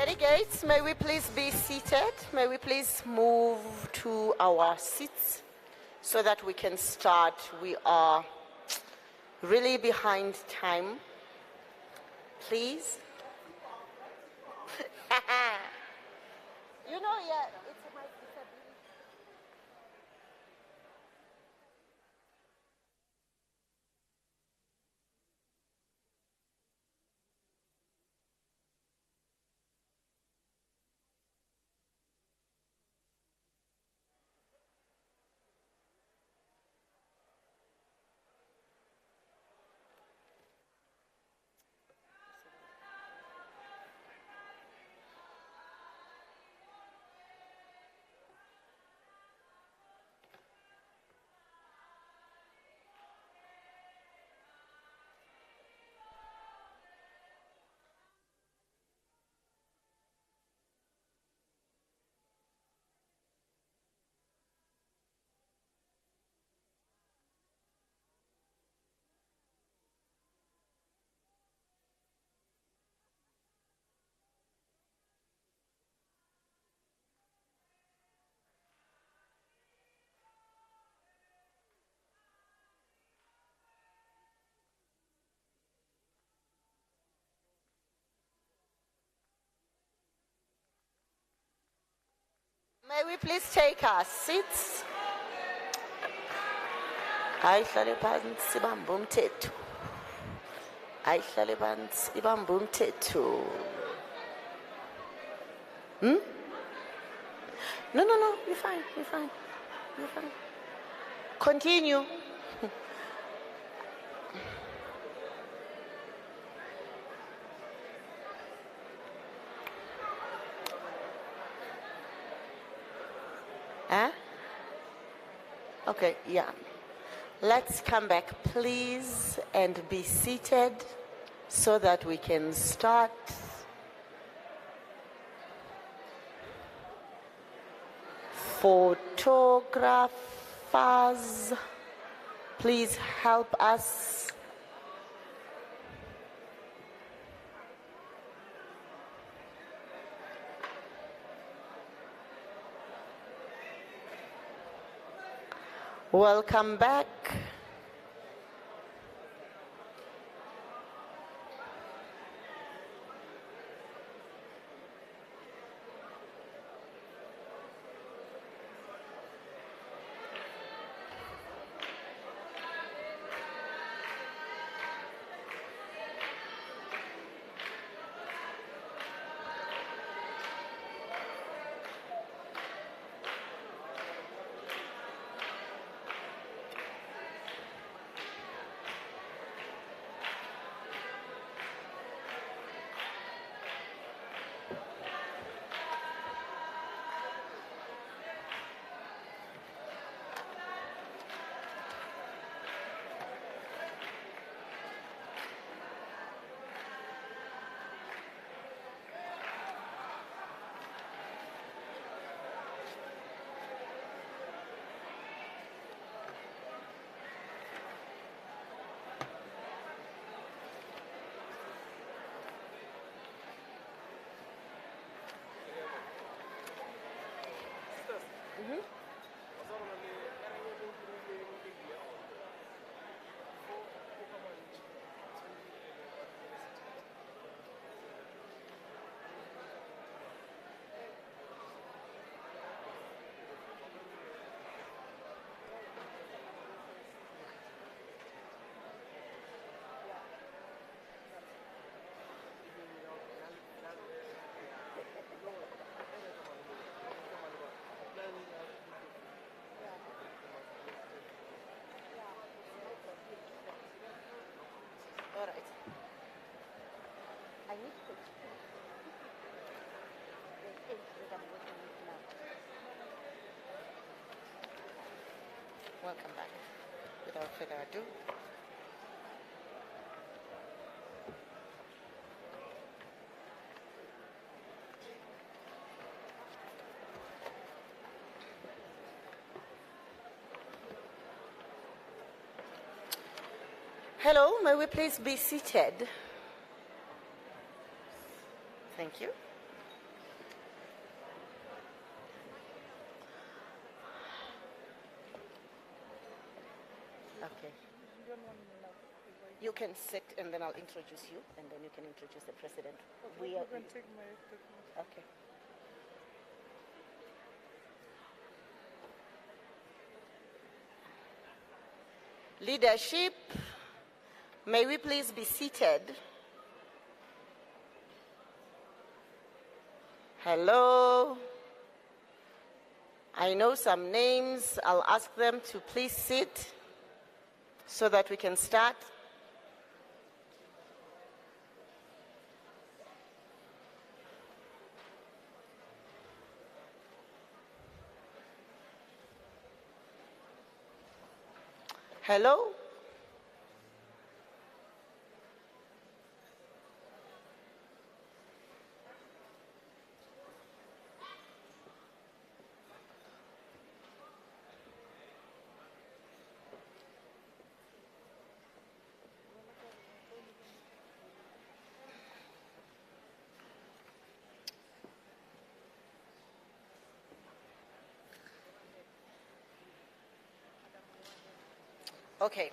Delegates, may we please be seated? May we please move to our seats so that we can start. We are really behind time. Please. You know, yeah, it's my disability. May we please take our seats? Ayihlale phansi ibambe umthetho. Ayihlale phansi ibambe umthetho. No, you're fine, you're fine. You're fine. Continue. Huh? Okay, yeah. Let's come back, please, and be seated so that we can start. Photographers, please help us. Welcome back. All right. I need to welcome back. Without further ado. Hello, may we please be seated? Thank you. You can sit and then I'll introduce you and then you can introduce the president. Okay, you can take my document. Okay. Leadership, may we please be seated? Hello. I know some names. I'll ask them to please sit so that we can start. Hello? Okay.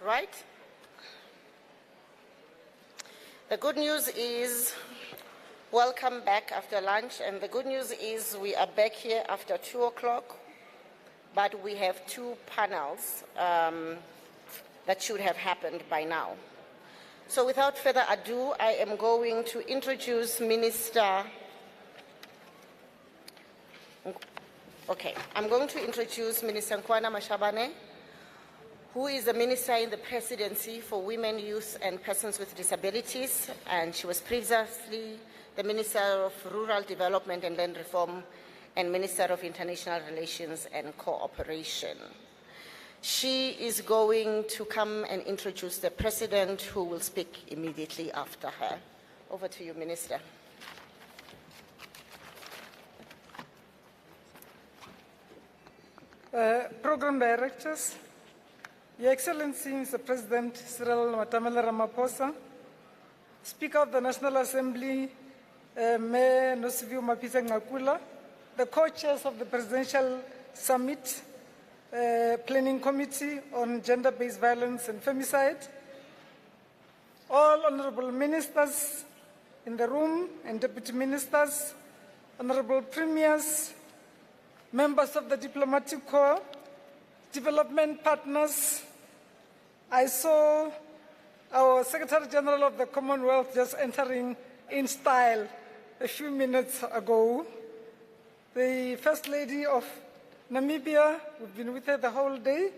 Right? The good news is, welcome back after lunch, and the good news is we are back here after 2 o'clock, but we have 2 panels that should have happened by now. So without further ado, I am going to introduce I'm going to introduce Minister Nkwana Mashabane, who is the Minister in the Presidency for Women, Youth and Persons with Disabilities, and she was previously the Minister of Rural Development and Land Reform and Minister of International Relations and Cooperation. She is going to come and introduce the President, who will speak immediately after her. Over to you, Minister. Program Directors, Your Excellency, Mr. President Cyril Ramaphosa, Speaker of the National Assembly, Mayor Nosiviwe Mapisa Ngakula, the co-chairs of the Presidential Summit, Planning Committee on Gender-Based Violence and Femicide, all honorable ministers in the room and deputy ministers, honorable premiers, members of the diplomatic corps, development partners. I saw our Secretary General of the Commonwealth just entering in style a few minutes ago. The First Lady of Namibia, we've been with her the whole day.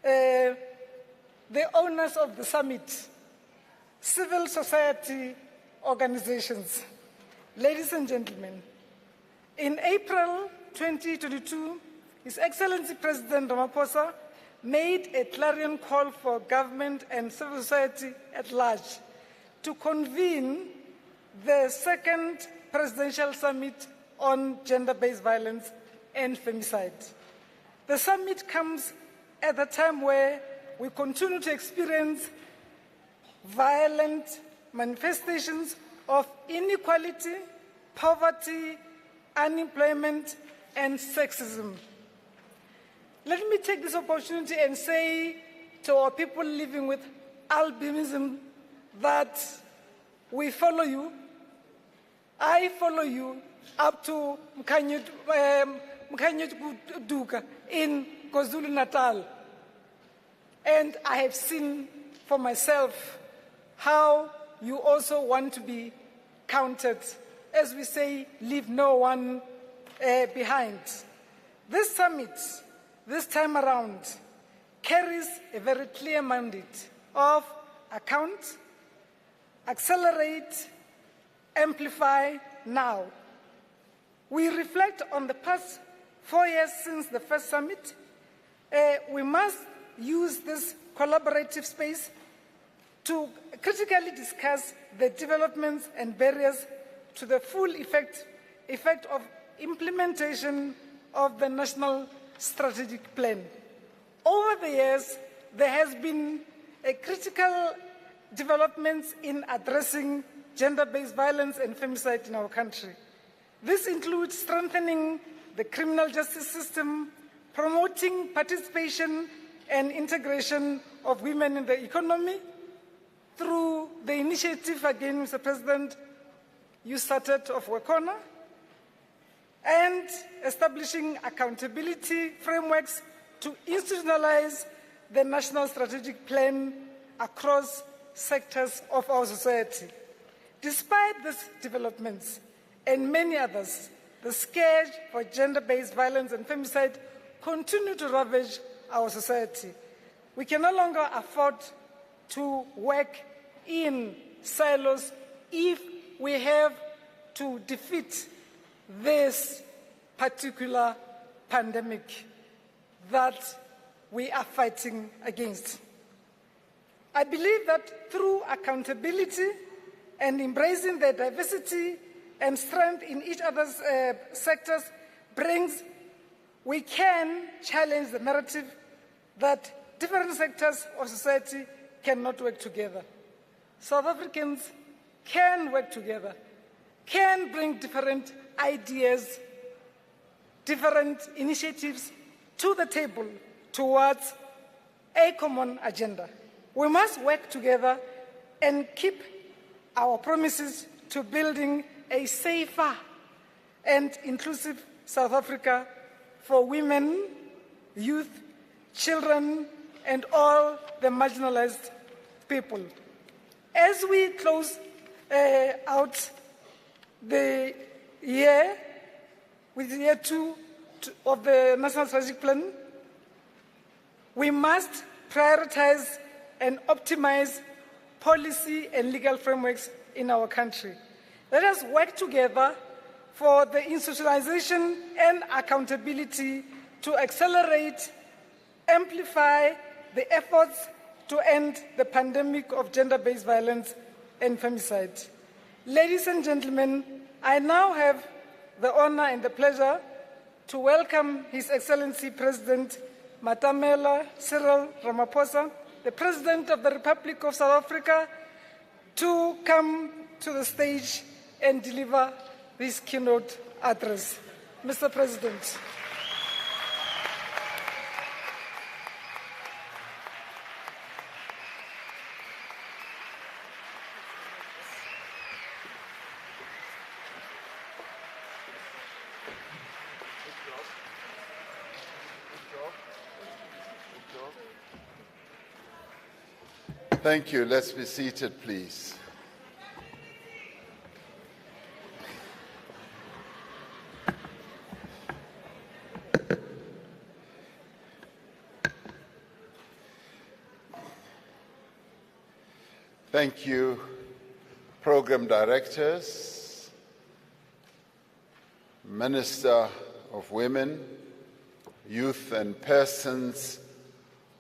The owners of the summit, civil society organizations. Ladies and gentlemen, in April 2022, His Excellency President Ramaphosa made a clarion call for government and civil society at large to convene the second Presidential Summit on Gender-Based Violence and Femicide. The summit comes at a time where we continue to experience violent manifestations of inequality, poverty, unemployment, and sexism. Let me take this opportunity and say to our people living with albinism that we follow you. I follow you up to Mkanyut Duka in KwaZulu-Natal. And I have seen for myself how you also want to be counted. As we say, leave no one behind. This summit, this time around, carries a very clear mandate of account, accelerate, amplify now. We reflect on the past 4 years since the first summit. We must use this collaborative space to critically discuss the developments and barriers to the full effect of implementation of the National Strategic Plan. Over the years, there has been a critical developments in addressing gender-based violence and femicide in our country. This includes strengthening the criminal justice system, promoting participation and integration of women in the economy through the initiative, again, Mr. President, you started of Wekona, and establishing accountability frameworks to institutionalize the national strategic plan across sectors of our society. Despite these developments and many others, the scourge for gender-based violence and femicide continue to ravage our society. We can no longer afford to work in silos if we have to defeat this particular pandemic that we are fighting against. I believe that through accountability and embracing the diversity and strength in each other's sectors we can challenge the narrative that different sectors of society cannot work together. South Africans can work together, can bring different ideas, different initiatives to the table towards a common agenda. We must work together and keep our promises to building a safer and inclusive South Africa for women, youth, children, and all the marginalized people. As we close out the year with year 2 of the National Strategic Plan, we must prioritize and optimize policy and legal frameworks in our country. Let us work together for the institutionalization and accountability to accelerate, amplify the efforts to end the pandemic of gender-based violence and femicide. Ladies and gentlemen, I now have the honor and the pleasure to welcome His Excellency President Matamela Cyril Ramaphosa, the President of the Republic of South Africa, to come to the stage and deliver this keynote address. Mr. President. Thank you. Let's be seated, please. Thank you, program directors, Minister of Women, Youth and Persons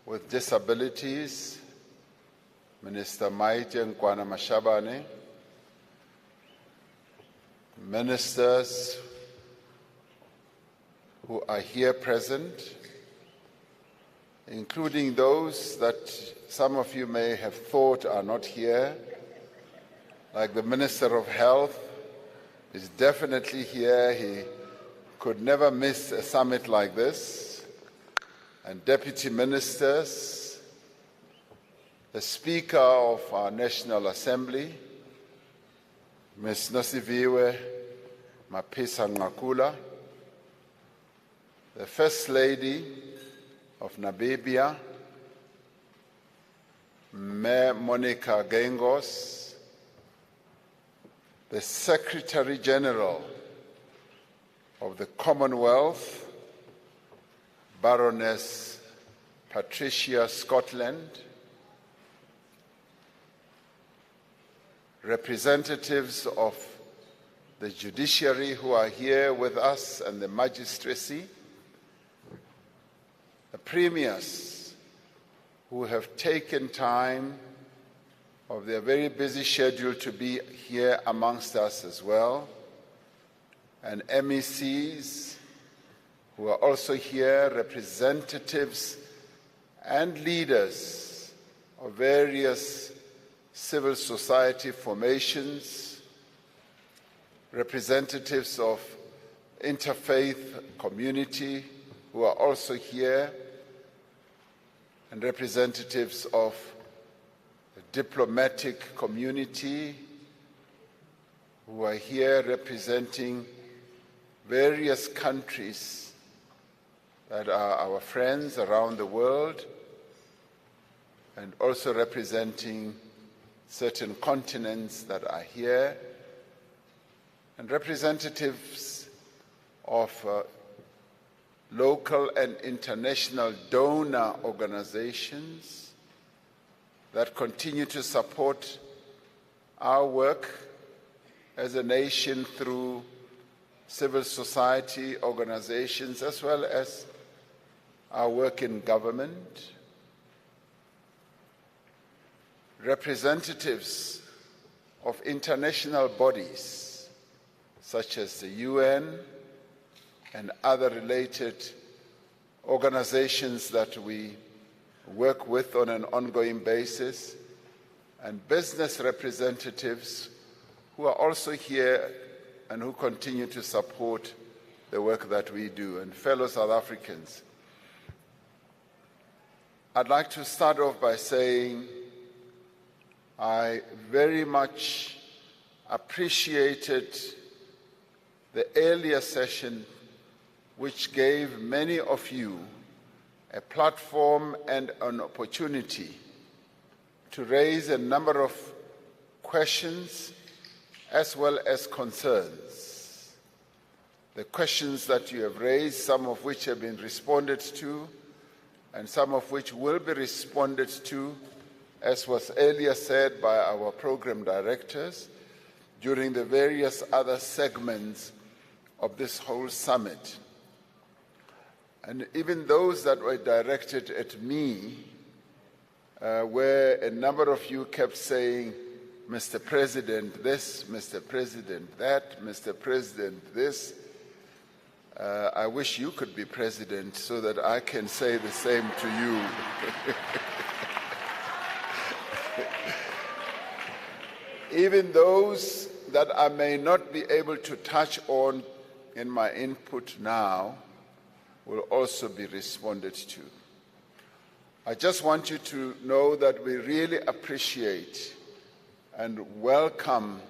with Disabilities, Minister Maite Nkwana Mashabane, ministers who are here present, including those that some of you may have thought are not here, like the Minister of Health is definitely here. He could never miss a summit like this. And deputy ministers, the Speaker of our National Assembly, Ms. Nosiviwe Mapisa Ngakula, the First Lady of Namibia, Mayor Monica Gengos, the Secretary General of the Commonwealth, Baroness Patricia Scotland, representatives of the judiciary who are here with us and the magistracy, the premiers who have taken time of their very busy schedule to be here amongst us as well, and MECs who are also here, representatives and leaders of various civil society formations, representatives of interfaith community who are also here, and representatives of the diplomatic community who are here representing various countries that are our friends around the world, and also representing certain continents that are here, and representatives of local and international donor organizations that continue to support our work as a nation through civil society organizations, as well as our work in government. Representatives of international bodies such as the UN and other related organizations that we work with on an ongoing basis, and business representatives who are also here and who continue to support the work that we do, and fellow South Africans. I'd like to start off by saying I very much appreciated the earlier session, which gave many of you a platform and an opportunity to raise a number of questions as well as concerns. The questions that you have raised, some of which have been responded to, and some of which will be responded to, as was earlier said by our program directors, during the various other segments of this whole summit. And even those that were directed at me, where a number of you kept saying, Mr. President this, Mr. President that, Mr. President this. I wish you could be president so that I can say the same to you. Even those that I may not be able to touch on in my input now will also be responded to. I just want you to know that we really appreciate and welcome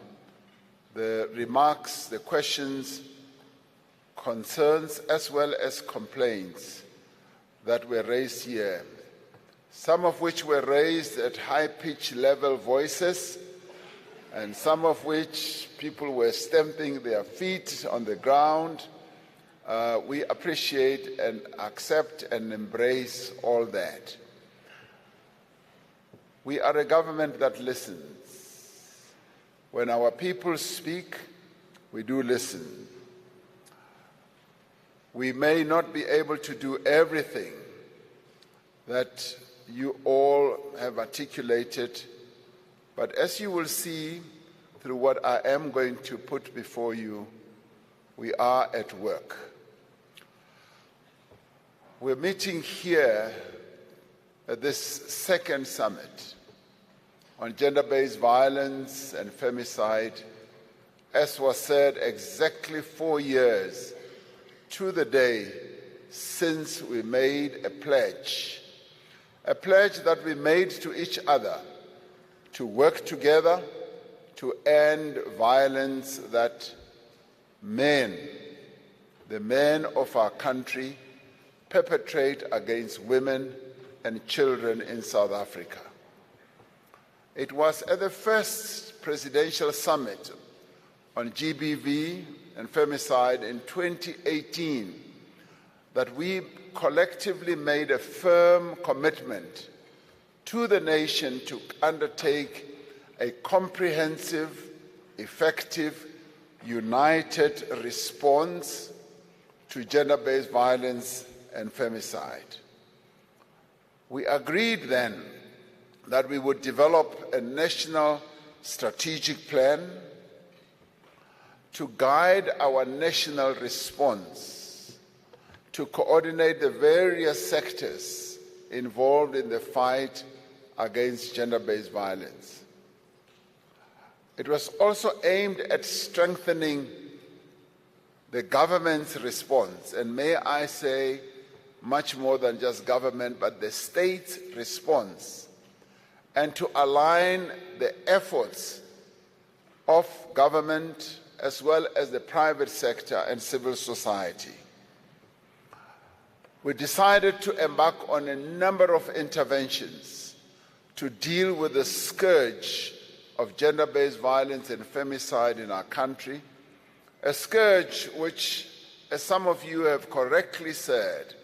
the remarks, the questions, concerns, as well as complaints that were raised here, some of which were raised at high-pitched level voices, and some of which people were stamping their feet on the ground. We appreciate and accept and embrace all that. We are a government that listens. When our people speak, we do listen. We may not be able to do everything that you all have articulated, but as you will see through what I am going to put before you, we are at work. We're meeting here at this second summit on gender-based violence and femicide, as was said, exactly 4 years to the day since we made a pledge that we made to each other to work together to end violence that the men of our country, perpetrate against women and children in South Africa. It was at the first presidential summit on GBV and femicide in 2018 that we collectively made a firm commitment to the nation to undertake a comprehensive, effective, united response to gender-based violence and femicide. We agreed then that we would develop a national strategic plan to guide our national response, to coordinate the various sectors involved in the fight against gender-based violence. It was also aimed at strengthening the government's response, and may I say, much more than just government, but the state's response, and to align the efforts of government as well as the private sector and civil society. We decided to embark on a number of interventions to deal with the scourge of gender-based violence and femicide in our country, a scourge which, as some of you have correctly said,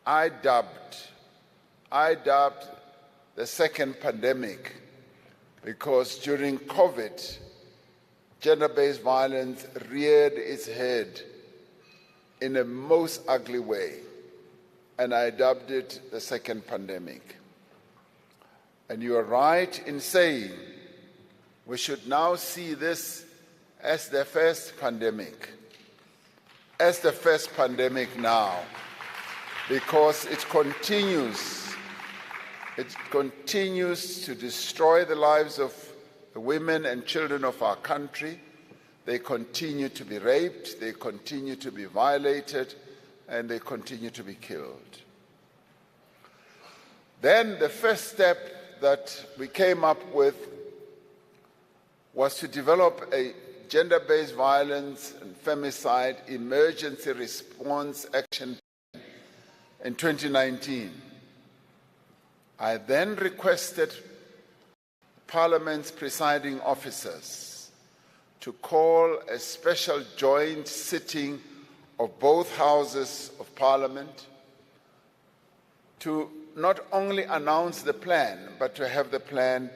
I dubbed the second pandemic, because during COVID, gender-based violence reared its head in a most ugly way, and I dubbed it the second pandemic. And you are right in saying we should now see this as the first pandemic, now, because it continues to destroy the lives of the women and children of our country. They continue to be raped, they continue to be violated, and they continue to be killed. Then the first step that we came up with was to develop a gender-based violence and femicide emergency response action plan in 2019. I then requested Parliament's presiding officers to call a special joint sitting of both houses of Parliament to not only announce the plan, but to have the plan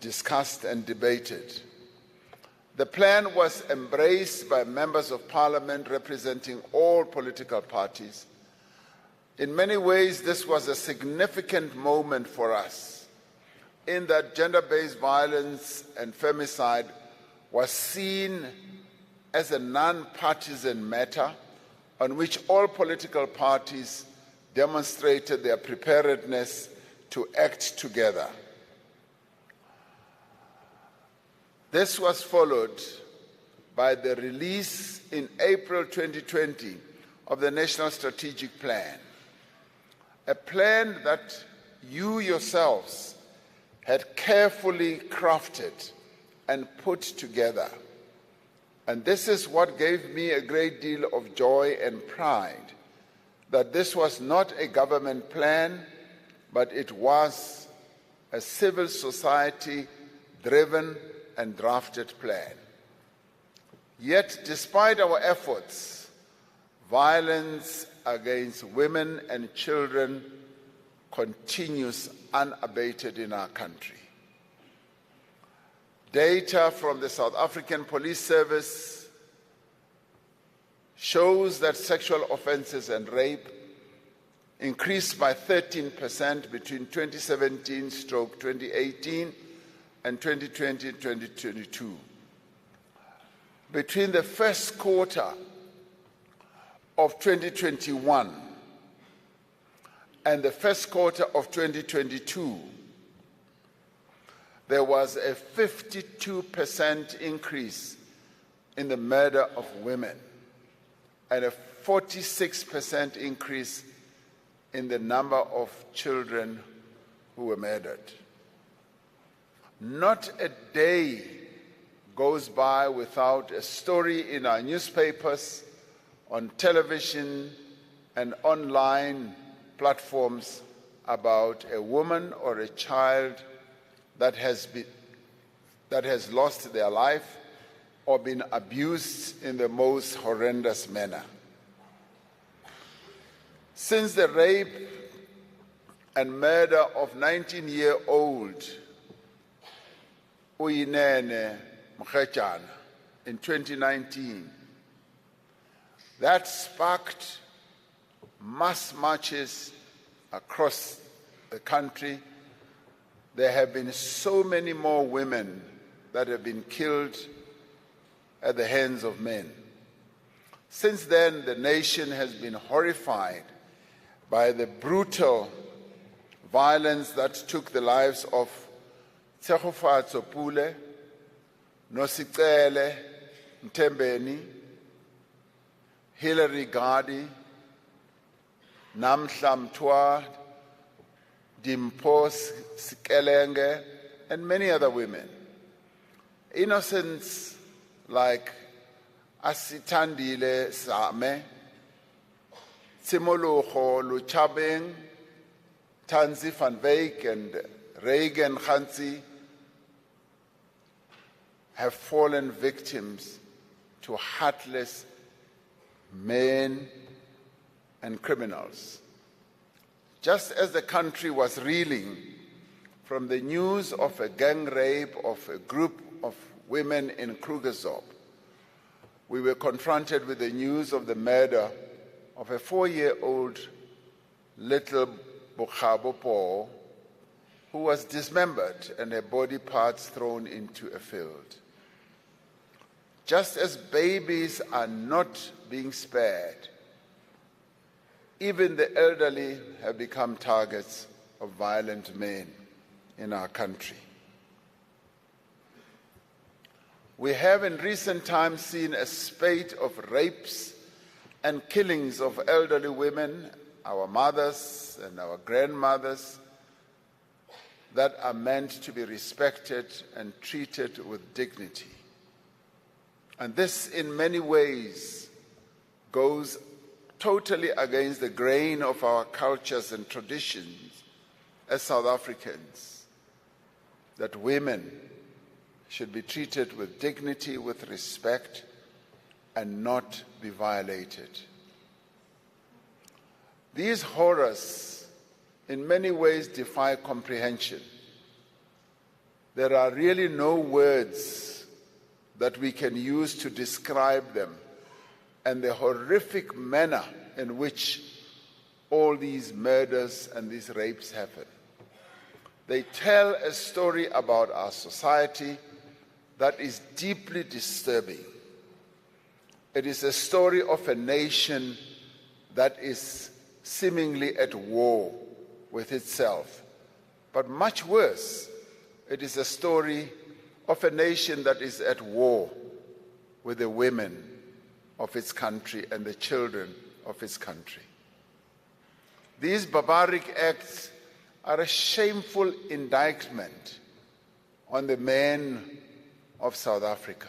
discussed and debated. The plan was embraced by members of Parliament representing all political parties. In many ways, this was a significant moment for us, in that gender-based violence and femicide was seen as a non-partisan matter on which all political parties demonstrated their preparedness to act together. This was followed by the release in April 2020 of the National Strategic Plan, a plan that you yourselves had carefully crafted and put together. And this is what gave me a great deal of joy and pride, that this was not a government plan, but it was a civil society-driven and drafted plan. Yet, despite our efforts, violence against women and children continues unabated in our country. Data from the South African Police Service shows that sexual offences and rape increased by 13% between 2017-2018 and 2020-2022. Between the first quarter of 2021 and the first quarter of 2022, there was a 52% increase in the murder of women and a 46% increase in the number of children who were murdered. Not a day goes by without a story in our newspapers, on television, and online platforms about a woman or a child that has lost their life or been abused in the most horrendous manner. Since the rape and murder of 19-year-old Uyinene Mkhejana in 2019, that sparked mass marches across the country. There have been so many more women that have been killed at the hands of men. Since then, the nation has been horrified by the brutal violence that took the lives of Tshegofatso Pule, Nosicele Mtembeni, Hilary Gadi, Namhla Mthwa, Dimpho Sikelenge, and many other women. Innocents like Asitandile Same, Tsimologo Luchabeng, Tanzi van Wyk, and Reagan Khanzi have fallen victims to heartless men and criminals. Just as the country was reeling from the news of a gang rape of a group of women in Krugersdorp, we were confronted with the news of the murder of a 4-year-old little Bukhabopo who was dismembered and her body parts thrown into a field. Just as babies are not being spared, even the elderly have become targets of violent men in our country. We have in recent times seen a spate of rapes and killings of elderly women, our mothers and our grandmothers, that are meant to be respected and treated with dignity. And this, in many ways, goes totally against the grain of our cultures and traditions as South Africans, that women should be treated with dignity, with respect, and not be violated. These horrors in many ways defy comprehension. There are really no words that we can use to describe them and the horrific manner in which all these murders and these rapes happen. They tell a story about our society that is deeply disturbing. It is a story of a nation that is seemingly at war with itself. But much worse, it is a story of a nation that is at war with the women of its country and the children of its country. These barbaric acts are a shameful indictment on the men of South Africa.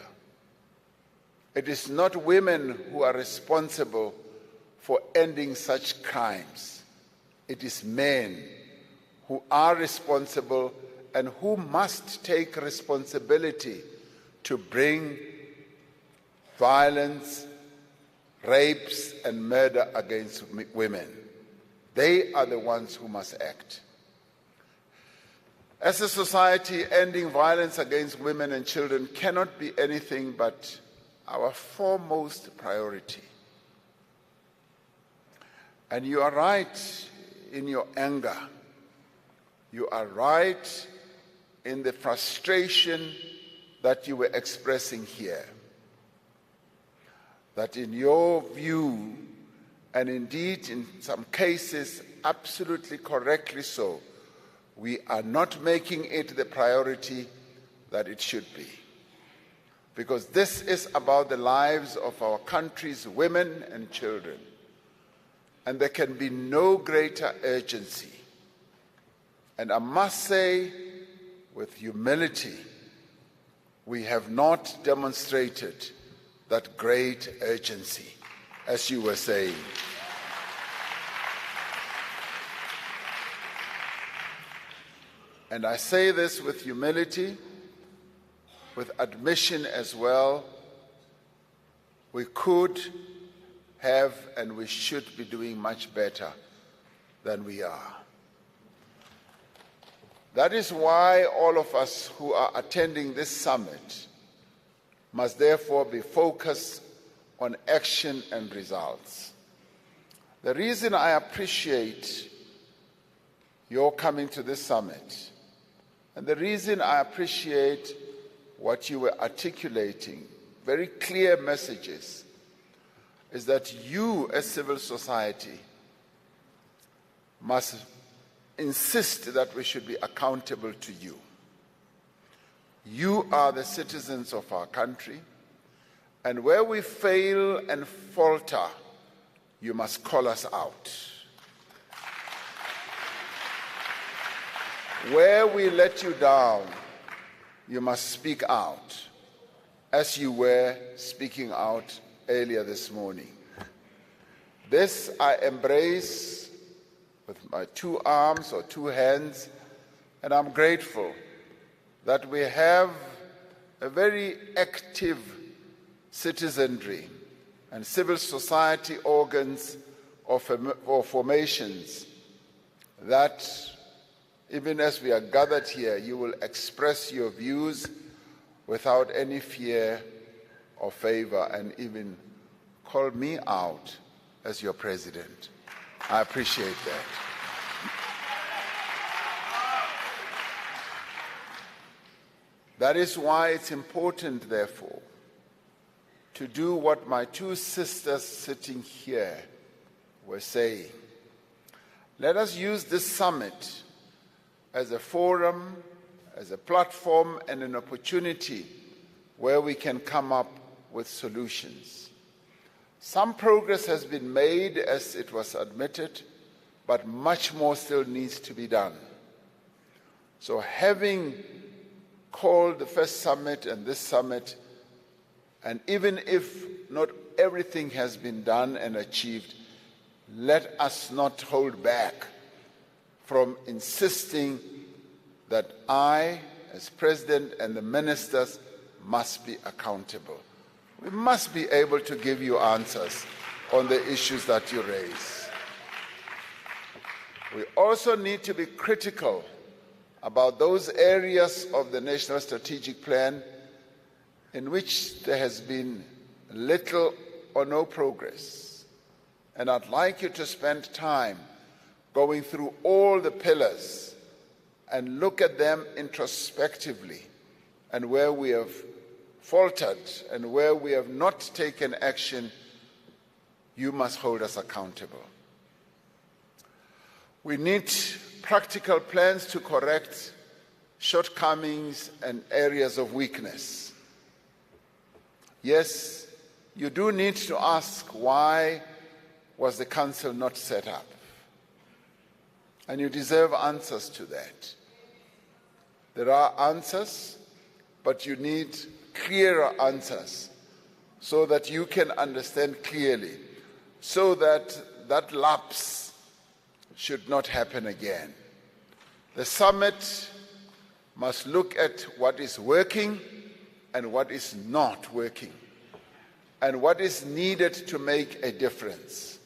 It is not women who are responsible for ending such crimes. It is men who are responsible and who must take responsibility to bring violence, rapes, and murder against women. They are the ones who must act. As a society, ending violence against women and children cannot be anything but our foremost priority. And you are right in your anger. You are right in the frustration that you were expressing here. That in your view, and indeed in some cases absolutely correctly so, we are not making it the priority that it should be. Because this is about the lives of our country's women and children. And there can be no greater urgency. And I must say, with humility, we have not demonstrated that great urgency, as you were saying. And I say this with humility, with admission as well. We could have and we should be doing much better than we are. That is why all of us who are attending this summit must therefore be focused on action and results. The reason I appreciate your coming to this summit, and the reason I appreciate what you were articulating, very clear messages, is that you as civil society must insist that we should be accountable to you. You are the citizens of our country, and where we fail and falter, you must call us out. Where we let you down, you must speak out, as you were speaking out earlier this morning. This I embrace with my two arms or two hands, and I'm grateful that we have a very active citizenry and civil society organs or formations that, even as we are gathered here, you will express your views without any fear or favor, and even call me out as your president. I appreciate that. That is why it's important, therefore, to do what my two sisters sitting here were saying. Let us use this summit as a forum, as a platform, and an opportunity where we can come up with solutions. Some progress has been made, as it was admitted, but much more still needs to be done. So having called the first summit and this summit, and even if not everything has been done and achieved, let us not hold back from insisting that I, as president, and the ministers must be accountable. We must be able to give you answers on the issues that you raise. We also need to be critical about those areas of the National Strategic Plan in which there has been little or no progress. And I'd like you to spend time going through all the pillars and look at them introspectively, and where we have faltered and where we have not taken action, you must hold us accountable. We need practical plans to correct shortcomings and areas of weakness. Yes, you do need to ask, why was the council not set up? And you deserve answers to that. There are answers, but you need clearer answers so that you can understand clearly, so that that lapse should not happen again. The summit must look at what is working and what is not working, and what is needed to make a difference.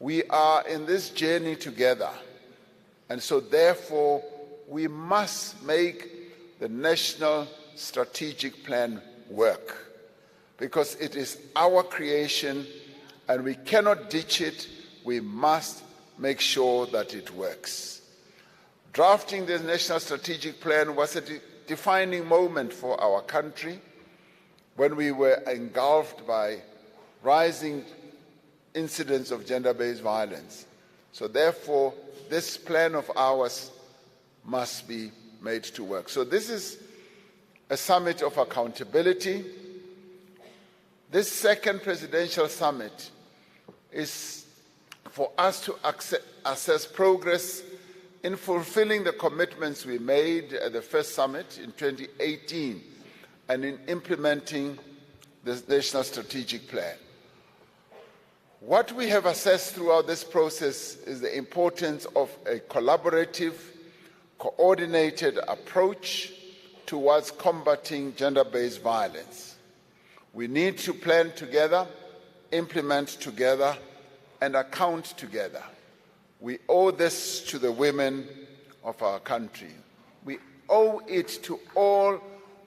We are in this journey together, and so therefore we must make the National Strategic Plan work, because it is our creation and we cannot ditch it. We must make sure that it works. Drafting the National Strategic Plan was a defining moment for our country when we were engulfed by rising incidents of gender-based violence. So therefore, this plan of ours must be made to work. So this is a summit of accountability. This second presidential summit is for us to assess progress in fulfilling the commitments we made at the first summit in 2018 and in implementing the National Strategic Plan. What we have assessed throughout this process is the importance of a collaborative, coordinated approach towards combating gender-based violence. We need to plan together, implement together, and account together. We owe this to the women of our country. We owe it to all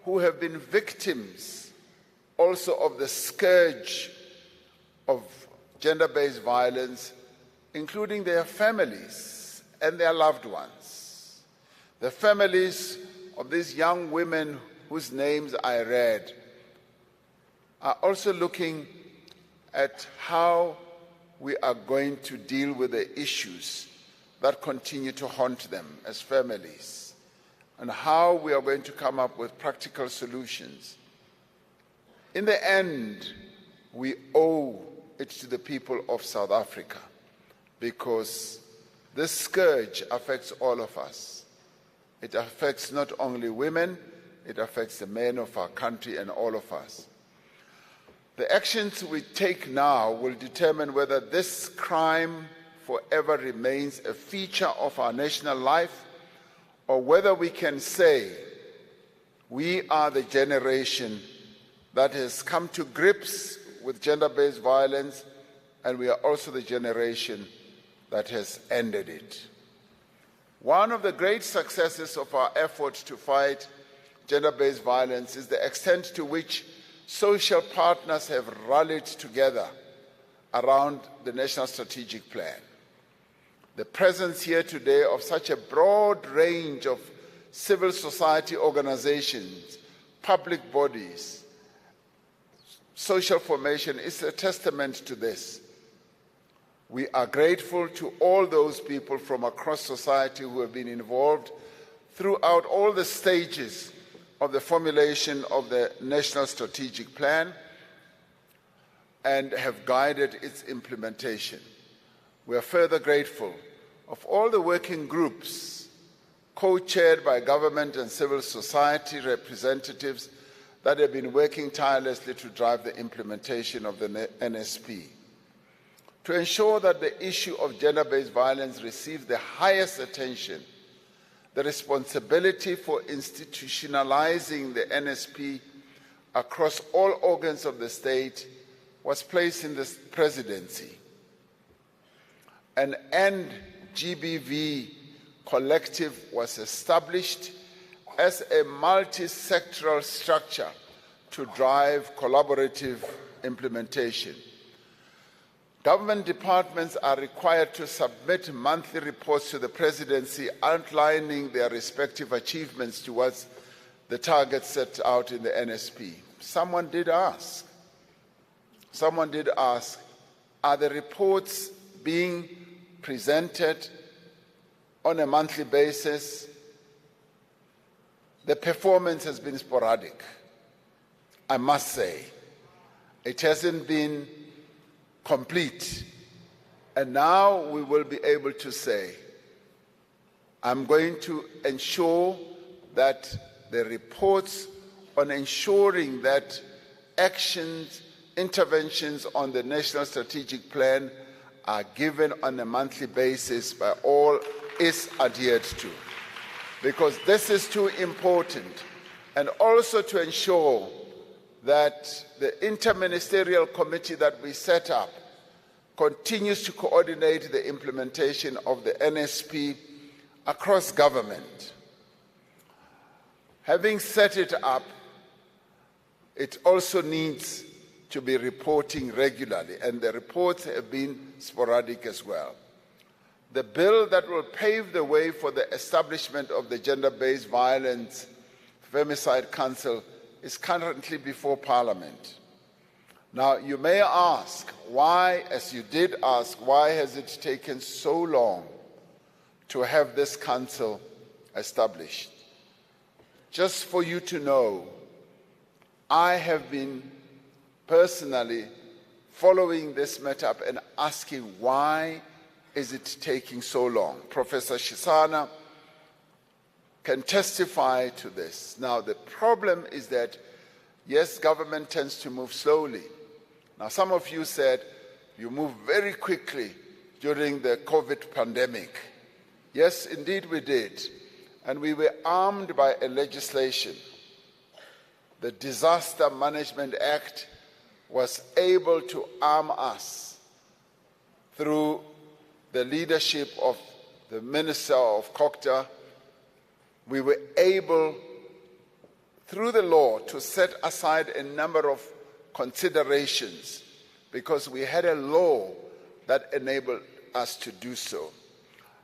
who have been victims also of the scourge of gender-based violence, including their families and their loved ones. The families of these young women whose names I read are also looking at how we are going to deal with the issues that continue to haunt them as families, and how we are going to come up with practical solutions. In the end, we owe it to the people of South Africa, because this scourge affects all of us. It affects not only women, it affects the men of our country and all of us. The actions we take now will determine whether this crime forever remains a feature of our national life, or whether we can say we are the generation that has come to grips with gender-based violence, and we are also the generation that has ended it. One of the great successes of our effort to fight gender-based violence is the extent to which social partners have rallied together around the National Strategic Plan. The presence here today of such a broad range of civil society organizations, public bodies, social formation is a testament to this. We are grateful to all those people from across society who have been involved throughout all the stages of the formulation of the National Strategic Plan and have guided its implementation. We are further grateful of all the working groups co-chaired by government and civil society representatives that have been working tirelessly to drive the implementation of the NSP. To ensure that the issue of gender-based violence receives the highest attention, the responsibility for institutionalizing the NSP across all organs of the state was placed in the presidency. An End GBV collective was established as a multi-sectoral structure to drive collaborative implementation. Government departments are required to submit monthly reports to the presidency outlining their respective achievements towards the targets set out in the NSP. Someone did ask, are the reports being presented on a monthly basis? The performance has been sporadic. I must say, it hasn't been complete. And now we will be able to say, I'm going to ensure that the reports on ensuring that actions, interventions on the National Strategic Plan are given on a monthly basis by all is adhered to. Because this is too important. And also to ensure that the interministerial committee that we set up continues to coordinate the implementation of the NSP across government. Having set it up, it also needs to be reporting regularly, and the reports have been sporadic as well. The bill that will pave the way for the establishment of the Gender-Based Violence Femicide Council is currently before Parliament. Now, you may ask, why, as you did ask, why has it taken so long to have this council established? Just for you to know, I have been personally following this matter up and asking, why is it taking so long? Professor Shisana can testify to this. Now, the problem is that, yes, government tends to move slowly. Now, some of you said you moved very quickly during the COVID pandemic. Yes, indeed we did. And we were armed by a legislation. The Disaster Management Act was able to arm us through the leadership of the Minister of Kokta. We were able, through the law, to set aside a number of considerations because we had a law that enabled us to do so.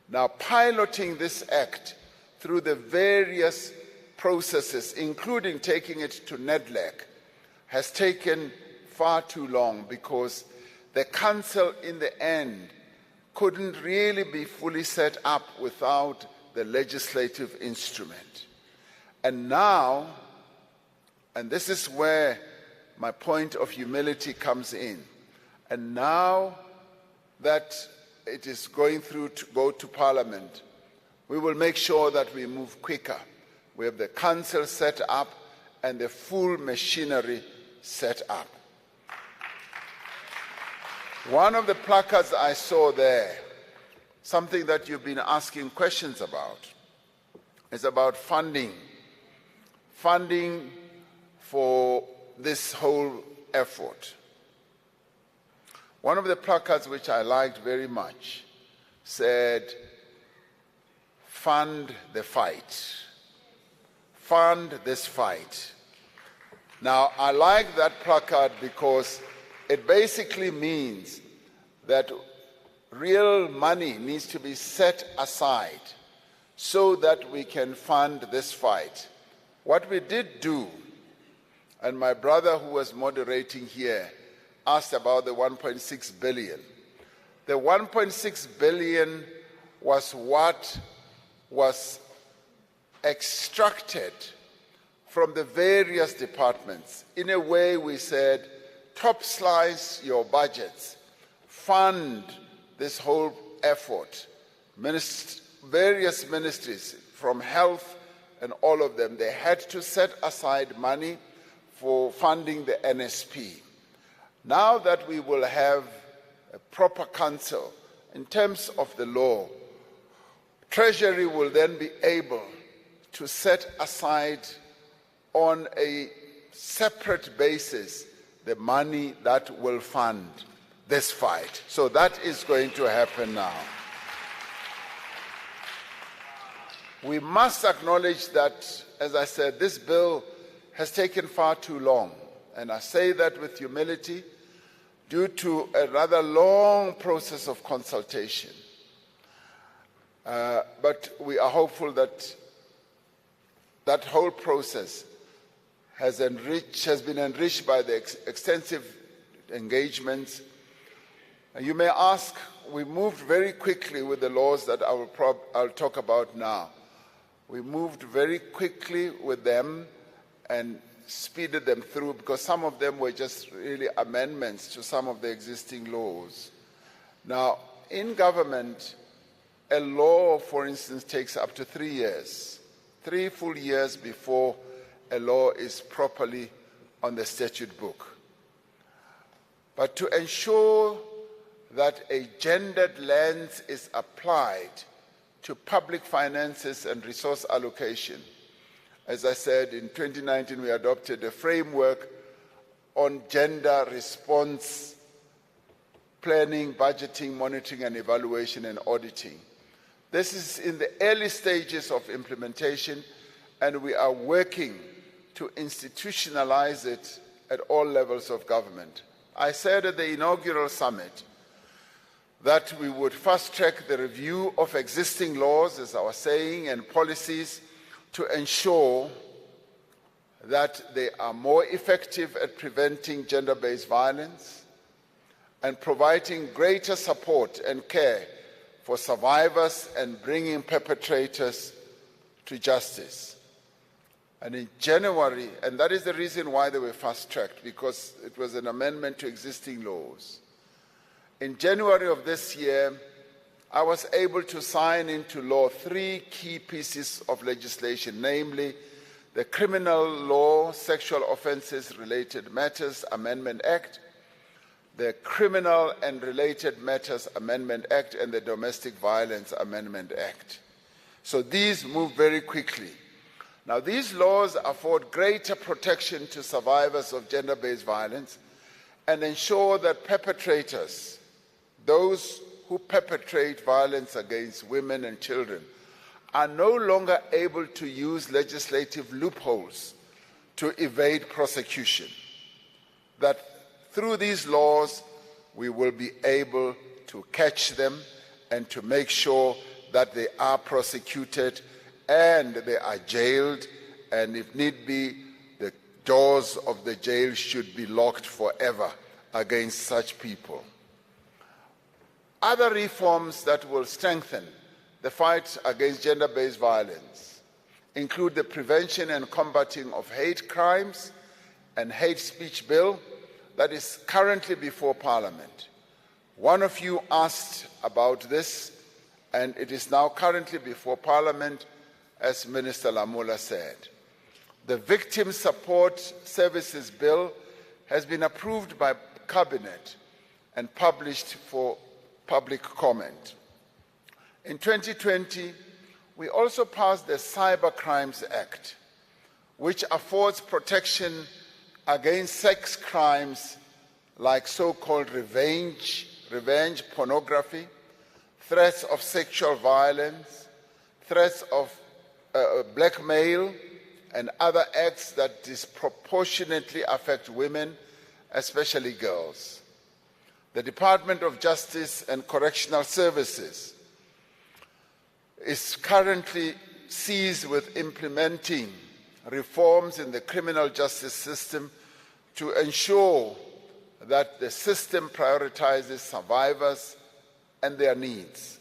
Now, piloting this act through the various processes, including taking it to NEDLAC, has taken far too long because the council in the end couldn't really be fully set up without the legislative instrument. And now, and this is where my point of humility comes in, and now that it is going through to go to Parliament, We will make sure that we move quicker. We have the council set up and the full machinery set up. One of the placards I saw there, something that you've been asking questions about, is about funding. Funding for this whole effort. One of the placards which I liked very much said, "Fund the fight. Fund this fight." Now, I like that placard because it basically means that real money needs to be set aside so that we can fund this fight. What we did do, and my brother who was moderating here asked about the 1.6 billion. The 1.6 billion was what was extracted from the various departments. In a way, we said, top slice your budgets, fund this whole effort. Various ministries, from health and all of them, they had to set aside money for funding the NSP. Now that we will have a proper council in terms of the law, Treasury will then be able to set aside on a separate basis the money that will fund this fight. So that is going to happen now. We must acknowledge that, as I said, this bill has taken far too long. And I say that with humility due to a rather long process of consultation. But we are hopeful that that whole process has been enriched by the extensive engagements. And you may ask, we moved very quickly with the laws that I'll talk about now. We moved very quickly with them and speeded them through because some of them were just really amendments to some of the existing laws. Now, in government, a law, for instance, takes up to 3 years, 3 full years before a law is properly on the statute book. But to ensure that a gendered lens is applied to public finances and resource allocation, as I said, in 2019 we adopted a framework on gender response planning, budgeting, monitoring and evaluation and auditing. This is in the early stages of implementation and we are working to institutionalize it at all levels of government. I said at the inaugural summit that we would fast-track the review of existing laws, as I was saying, and policies to ensure that they are more effective at preventing gender-based violence and providing greater support and care for survivors and bringing perpetrators to justice. And in January, and that is the reason why they were fast-tracked, because it was an amendment to existing laws. In January of this year, I was able to sign into law 3 key pieces of legislation, namely the Criminal Law Sexual Offences Related Matters Amendment Act, the Criminal and Related Matters Amendment Act, and the Domestic Violence Amendment Act. So these move very quickly. Now, these laws afford greater protection to survivors of gender-based violence and ensure that perpetrators, those who perpetrate violence against women and children, are no longer able to use legislative loopholes to evade prosecution. That through these laws, we will be able to catch them and to make sure that they are prosecuted and they are jailed, and if need be, the doors of the jail should be locked forever against such people. Other reforms that will strengthen the fight against gender-based violence include the Prevention and Combating of Hate Crimes and Hate Speech Bill that is currently before Parliament. One of you asked about this, and it is now currently before Parliament, as Minister Lamola said. The Victim Support Services Bill has been approved by Cabinet and published for public comment. In 2020, we also passed the Cyber Crimes Act, which affords protection against sex crimes like so-called revenge pornography, threats of sexual violence, threats of blackmail, and other acts that disproportionately affect women, especially girls. The Department of Justice and Correctional Services is currently seized with implementing reforms in the criminal justice system to ensure that the system prioritizes survivors and their needs.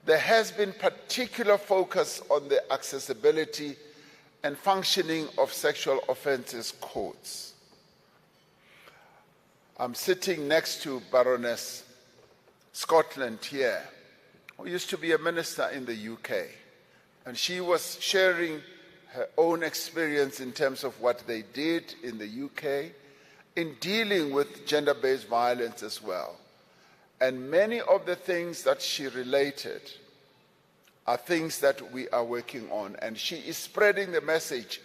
There has been particular focus on the accessibility and functioning of sexual offences courts. I'm sitting next to Baroness Scotland here, who used to be a minister in the UK, and she was sharing her own experience in terms of what they did in the UK in dealing with gender-based violence as well. And many of the things that she related are things that we are working on, and she is spreading the message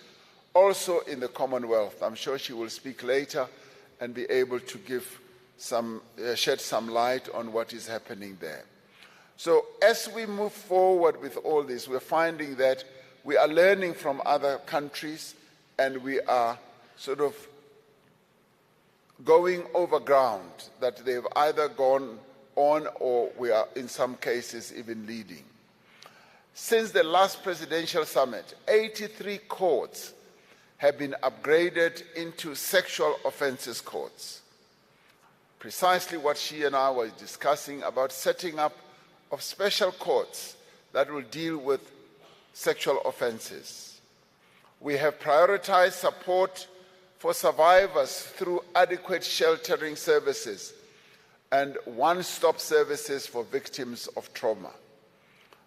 also in the Commonwealth. I'm sure she will speak later and be able to give shed some light on what is happening there. So as we move forward with all this, we're finding that we are learning from other countries, and we are sort of going over ground that they've either gone on or we are in some cases even leading. Since the last presidential summit, 83 courts have been upgraded into sexual offences courts. Precisely what she and I were discussing about setting up of special courts that will deal with sexual offences. We have prioritized support for survivors through adequate sheltering services and one-stop services for victims of trauma.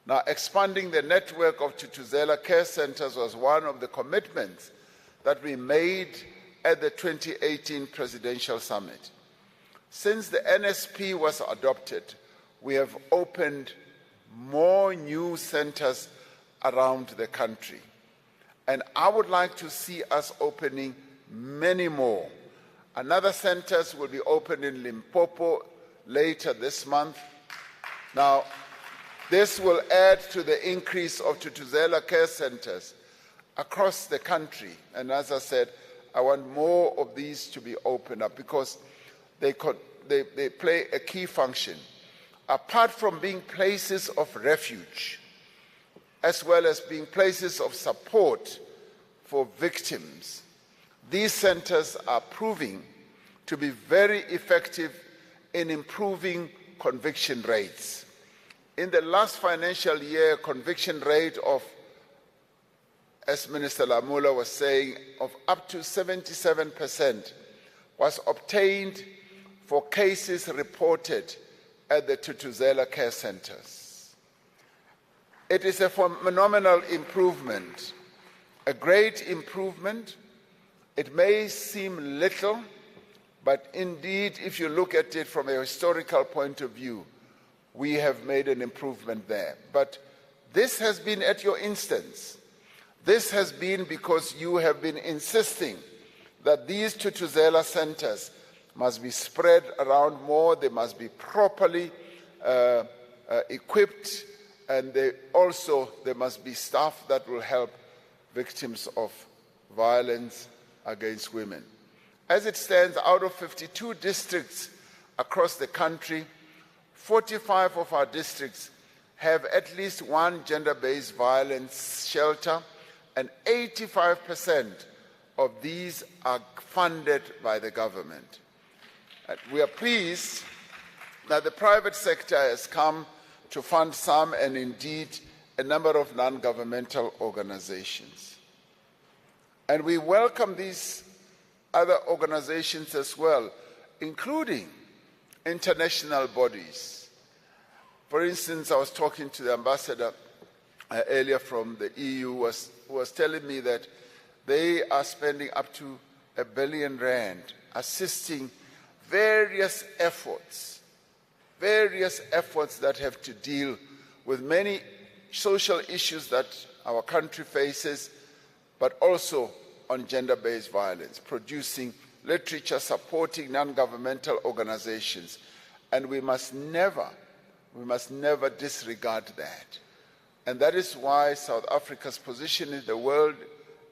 Now, expanding the network of Thuthuzela care centers was one of the commitments that we made at the 2018 presidential summit. Since the NSP was adopted, we have opened more new centers around the country. And I would like to see us opening many more. Another centers will be opened in Limpopo later this month. Now, this will add to the increase of Thuthuzela care centers across the country. And as I said, I want more of these to be opened up because they play a key function. Apart from being places of refuge, as well as being places of support for victims, these centers are proving to be very effective in improving conviction rates. In the last financial year, conviction rate of, as Minister Lamola was saying, of up to 77% was obtained for cases reported at the Thuthuzela care centers. It is a phenomenal improvement, a great improvement. It may seem little, but indeed, if you look at it from a historical point of view, we have made an improvement there. But this has been at your instance. This has been because you have been insisting that these Thuthuzela centers must be spread around more, they must be properly equipped, and there must be staff that will help victims of violence against women. As it stands, out of 52 districts across the country, 45 of our districts have at least one gender-based violence shelter, and 85% of these are funded by the government. We are pleased that the private sector has come to fund some, and indeed a number of non-governmental organizations. And we welcome these other organizations as well, including international bodies. For instance, I was talking to the ambassador earlier from the EU, who was telling me that they are spending up to R1 billion assisting various efforts that have to deal with many social issues that our country faces, but also on gender-based violence, producing literature supporting non-governmental organizations. And we must never disregard that. And that is why South Africa's position in the world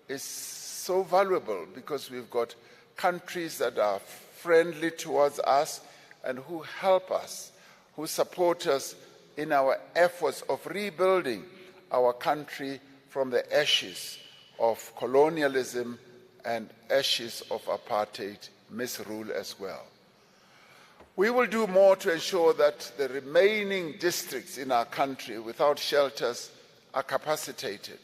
is so valuable, because we've got countries that are friendly towards us and who help us, who support us in our efforts of rebuilding our country from the ashes of colonialism and ashes of apartheid misrule as well. We will do more to ensure that the remaining districts in our country without shelters are capacitated.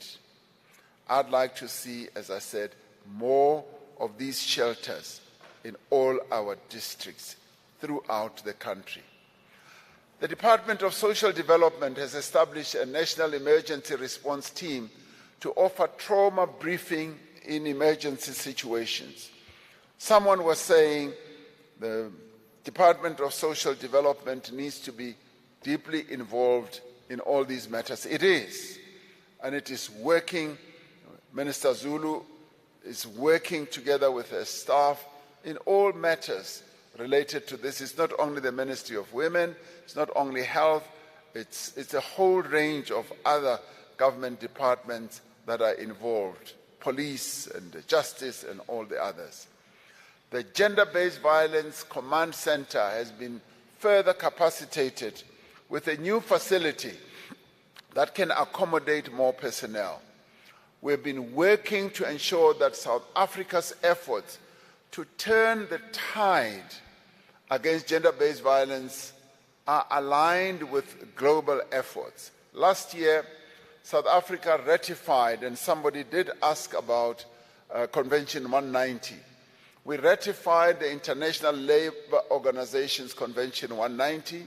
I'd like to see, as I said, more of these shelters in all our districts throughout the country. The Department of Social Development has established a national emergency response team to offer trauma briefing in emergency situations. Someone was saying the Department of Social Development needs to be deeply involved in all these matters. It is, and it is working. Minister Zulu is working together with her staff in all matters related to this. It's not only the Ministry of Women, it's not only health, it's a whole range of other government departments that are involved, police and justice and all the others. The Gender-Based Violence Command Center has been further capacitated with a new facility that can accommodate more personnel. We've been working to ensure that South Africa's efforts to turn the tide against gender-based violence are aligned with global efforts. Last year, South Africa ratified, and somebody did ask about Convention 190. We ratified the International Labour Organization's Convention 190,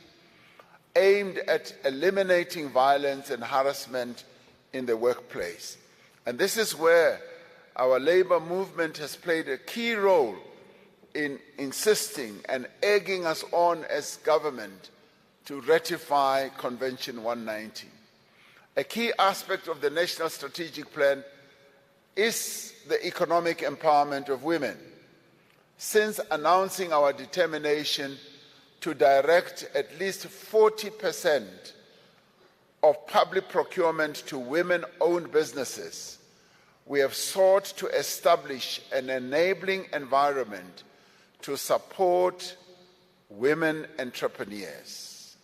aimed at eliminating violence and harassment in the workplace. And this is where our labor movement has played a key role in insisting and egging us on as government to ratify Convention 190. A key aspect of the National Strategic Plan is the economic empowerment of women. Since announcing our determination to direct at least 40% of public procurement to women-owned businesses, we have sought to establish an enabling environment to support women entrepreneurs.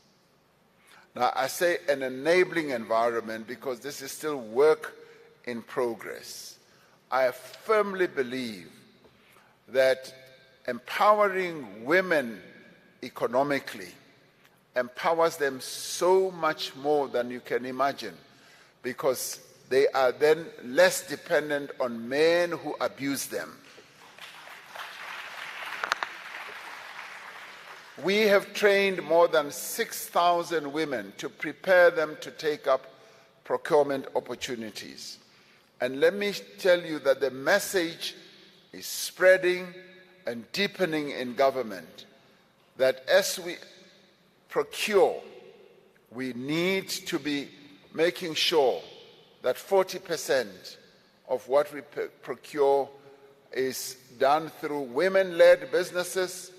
Now, I say an enabling environment because this is still work in progress. I firmly believe that empowering women economically empowers them so much more than you can imagine, because they are then less dependent on men who abuse them. We have trained more than 6,000 women to prepare them to take up procurement opportunities. And let me tell you that the message is spreading and deepening in government, that as we procure, we need to be making sure that 40% of what we procure is done through women-led businesses,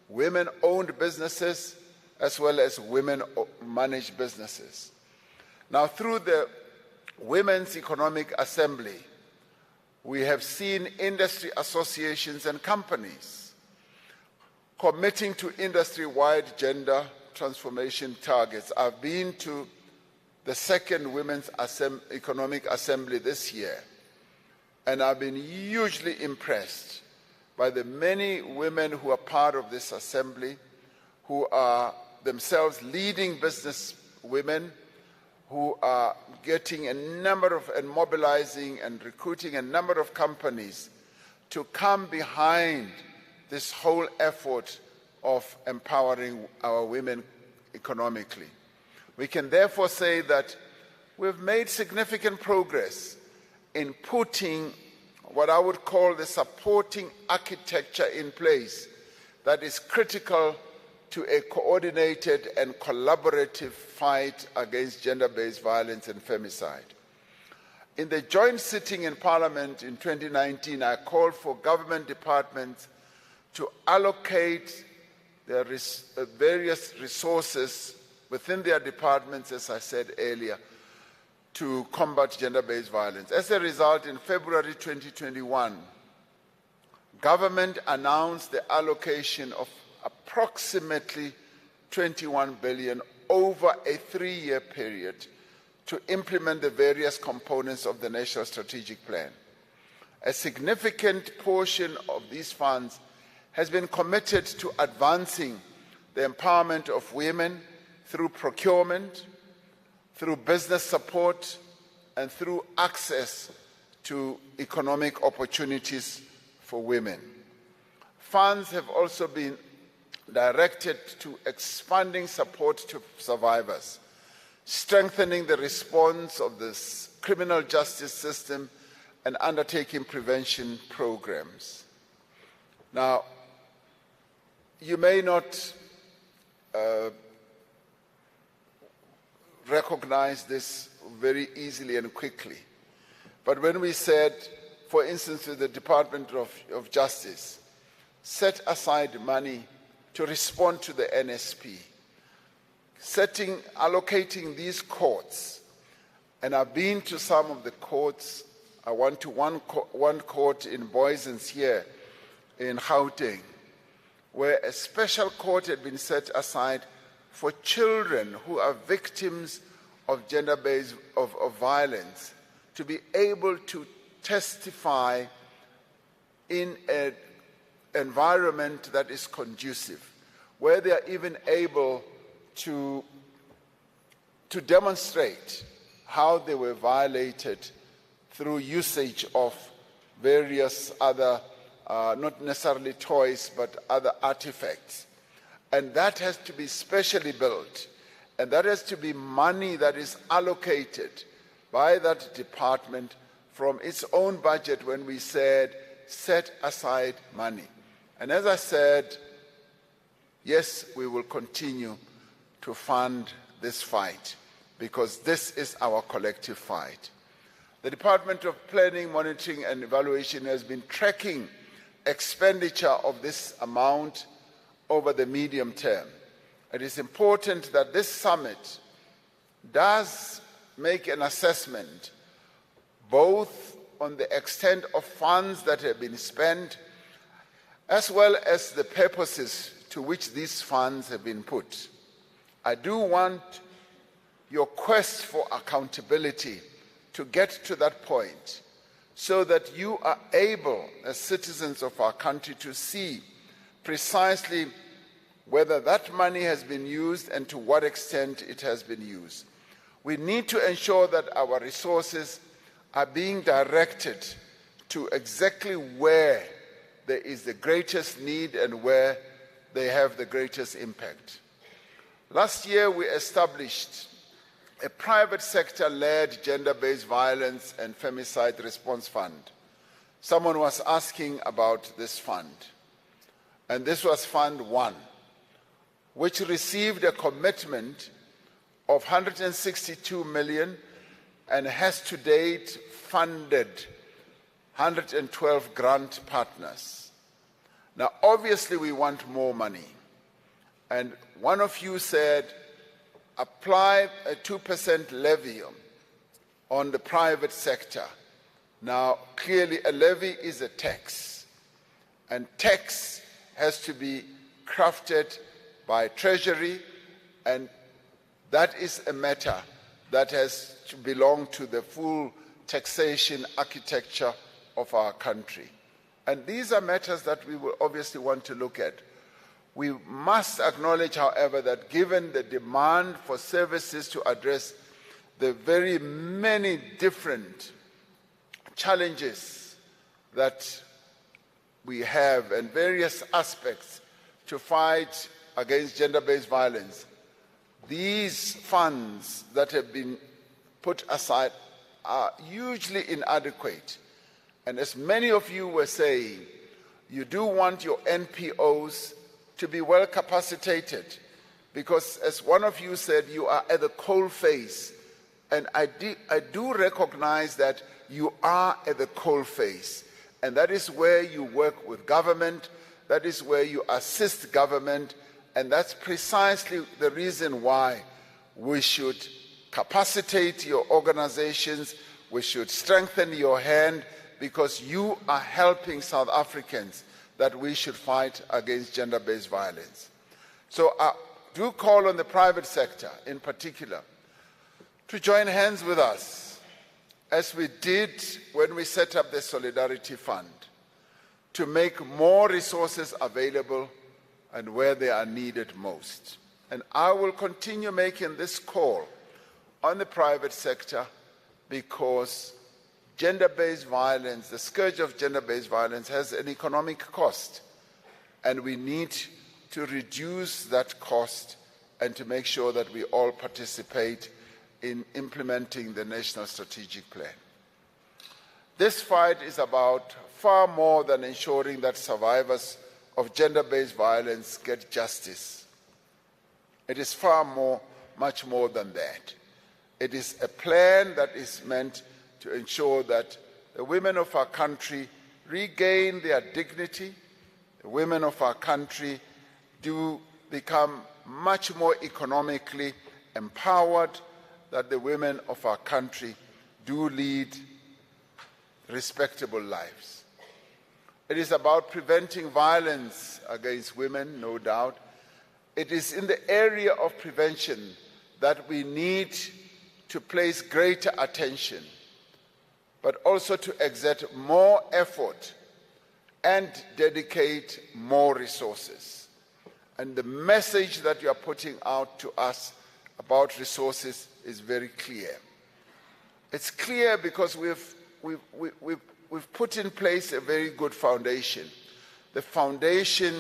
women-owned businesses, as well as women-managed businesses. Now, through the Women's Economic Assembly, we have seen industry associations and companies committing to industry-wide gender transformation targets. I've been to the second Women's Economic Assembly this year, and I've been hugely impressed by the many women who are part of this assembly, who are themselves leading business women, who are getting a number of and mobilizing and recruiting a number of companies to come behind this whole effort of empowering our women economically. We can therefore say that we've made significant progress in putting what I would call the supporting architecture in place that is critical to a coordinated and collaborative fight against gender-based violence and femicide. In the joint sitting in Parliament in 2019, I called for government departments to allocate their various resources within their departments, as I said earlier, to combat gender-based violence. As a result, in February 2021, government announced the allocation of approximately 21 billion over a 3-year period to implement the various components of the National Strategic Plan. A significant portion of these funds has been committed to advancing the empowerment of women through procurement, through business support, and through access to economic opportunities for women. Funds have also been directed to expanding support to survivors, strengthening the response of the criminal justice system, and undertaking prevention programs. Now, you may not recognize this very easily and quickly, but when we said, for instance, with the Department of Justice, set aside money to respond to the NSP, allocating these courts, and I've been to some of the courts. I went to one court in Boysens here in Gauteng, where a special court had been set aside for children who are victims of gender-based violence to be able to testify in an environment that is conducive, where they are even able to demonstrate how they were violated through usage of various other, not necessarily toys, but other artifacts. And that has to be specially built, and that has to be money that is allocated by that department from its own budget when we said set aside money. And as I said, yes, we will continue to fund this fight because this is our collective fight. The Department of Planning, Monitoring and Evaluation has been tracking expenditure of this amount over the medium term. It is important that this summit does make an assessment both on the extent of funds that have been spent as well as the purposes to which these funds have been put. I do want your quest for accountability to get to that point so that you are able, as citizens of our country, to see precisely whether that money has been used and to what extent it has been used. We need to ensure that our resources are being directed to exactly where there is the greatest need and where they have the greatest impact. Last year, we established a private sector-led gender-based violence and femicide response fund. Someone was asking about this fund, and this was Fund 1, which received a commitment of 162 million and has to date funded 112 grant partners. Now, obviously, we want more money. And one of you said, apply a 2% levy on the private sector. Now, clearly, a levy is a tax, and tax has to be crafted by Treasury, and that is a matter that has to belong to the full taxation architecture of our country. And these are matters that we will obviously want to look at. We must acknowledge, however, that given the demand for services to address the very many different challenges that we have and various aspects to fight against gender-based violence, these funds that have been put aside are hugely inadequate. And as many of you were saying, you do want your NPOs to be well capacitated, because as one of you said, you are at the coal face. And I do recognize that you are at the coal face. And that is where you work with government, that is where you assist government, and that's precisely the reason why we should capacitate your organizations, we should strengthen your hand, because you are helping South Africans that we should fight against gender-based violence. So I do call on the private sector in particular to join hands with us, as we did when we set up the Solidarity Fund, to make more resources available and where they are needed most. And I will continue making this call on the private sector, because gender-based violence, the scourge of gender-based violence, has an economic cost, and we need to reduce that cost and to make sure that we all participate in implementing the National Strategic Plan. This fight is about far more than ensuring that survivors of gender-based violence get justice. It is much more than that. It is a plan that is meant to ensure that the women of our country regain their dignity, the women of our country do become much more economically empowered, that the women of our country do lead respectable lives. It is about preventing violence against women, no doubt. It is in the area of prevention that we need to place greater attention, but also to exert more effort and dedicate more resources. And the message that you are putting out to us about resources is very clear. It's clear because we've put in place a very good foundation. The foundation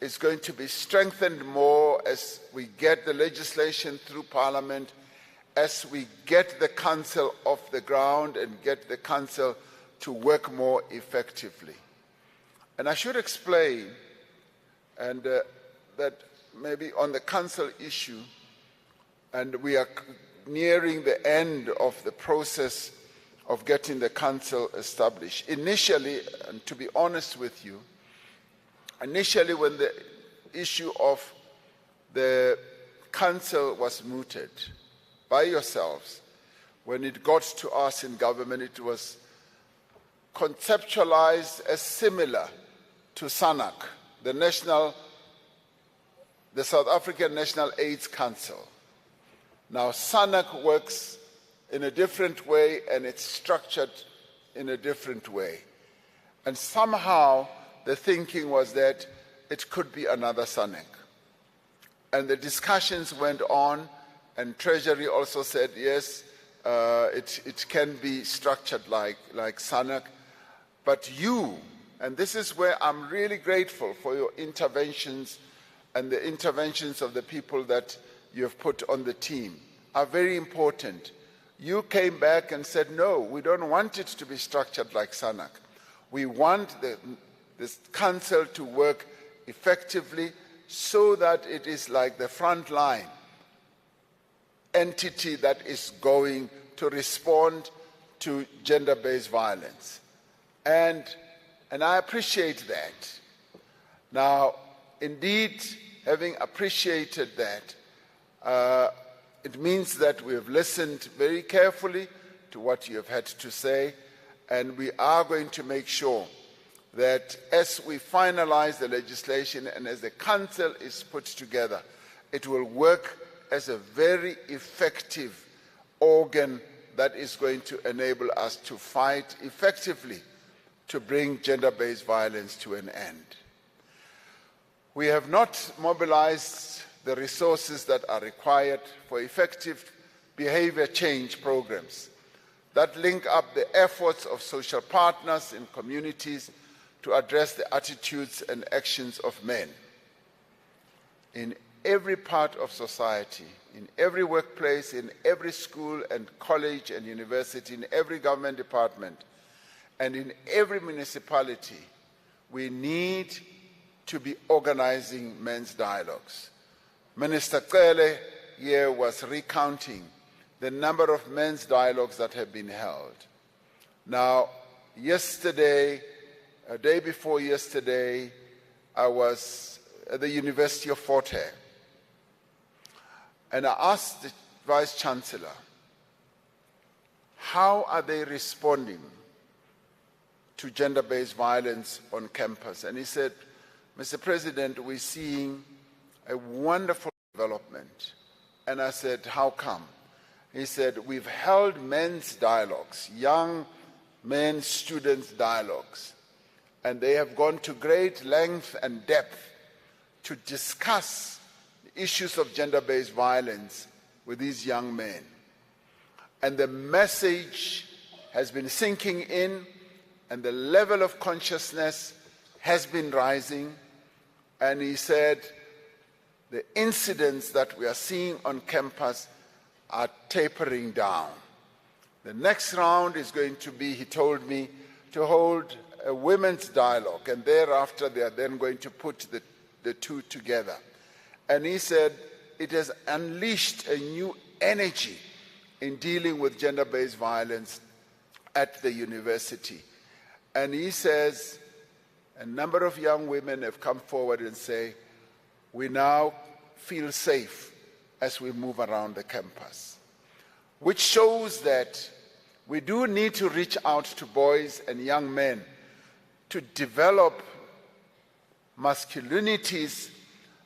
is going to be strengthened more as we get the legislation through Parliament, as we get the Council off the ground and get the Council to work more effectively. And I should explain, and that maybe on the Council issue, and we are nearing the end of the process of getting the Council established. Initially, and to be honest with you, initially when the issue of the Council was mooted by yourselves, when it got to us in government, it was conceptualized as similar to SANAC, the South African National AIDS Council. Now, SANAC works in a different way, and it's structured in a different way. And somehow the thinking was that it could be another SANAC. And the discussions went on, and Treasury also said, yes, it can be structured like SANAC. But you, and this is where I'm really grateful for your interventions and the interventions of the people that you have put on the team, are very important. You came back and said, no, we don't want it to be structured like SANAC. We want this council to work effectively so that it is like the frontline entity that is going to respond to gender-based violence. And I appreciate that. Now, indeed, having appreciated that, it means that we have listened very carefully to what you have had to say, and we are going to make sure that as we finalize the legislation and as the Council is put together, it will work as a very effective organ that is going to enable us to fight effectively to bring gender-based violence to an end. We have not mobilized the resources that are required for effective behavior change programs that link up the efforts of social partners in communities to address the attitudes and actions of men. In every part of society, in every workplace, in every school and college and university, in every government department, and in every municipality, we need to be organizing men's dialogues. Minister Cele here was recounting the number of men's dialogues that have been held. Now, yesterday, a day before yesterday, I was at the University of Fort Hare, and I asked the Vice Chancellor, how are they responding to gender-based violence on campus? And he said, Mr. President, we're seeing a wonderful development. And I said, how come? He said, we've held men's dialogues, young men students dialogues, and they have gone to great length and depth to discuss the issues of gender-based violence with these young men. And the message has been sinking in, and the level of consciousness has been rising. And he said, the incidents that we are seeing on campus are tapering down. The next round is going to be, he told me, to hold a women's dialogue, and thereafter they are then going to put the two together. And he said it has unleashed a new energy in dealing with gender-based violence at the university. And he says a number of young women have come forward and say, we now feel safe as we move around the campus, which shows that we do need to reach out to boys and young men to develop masculinities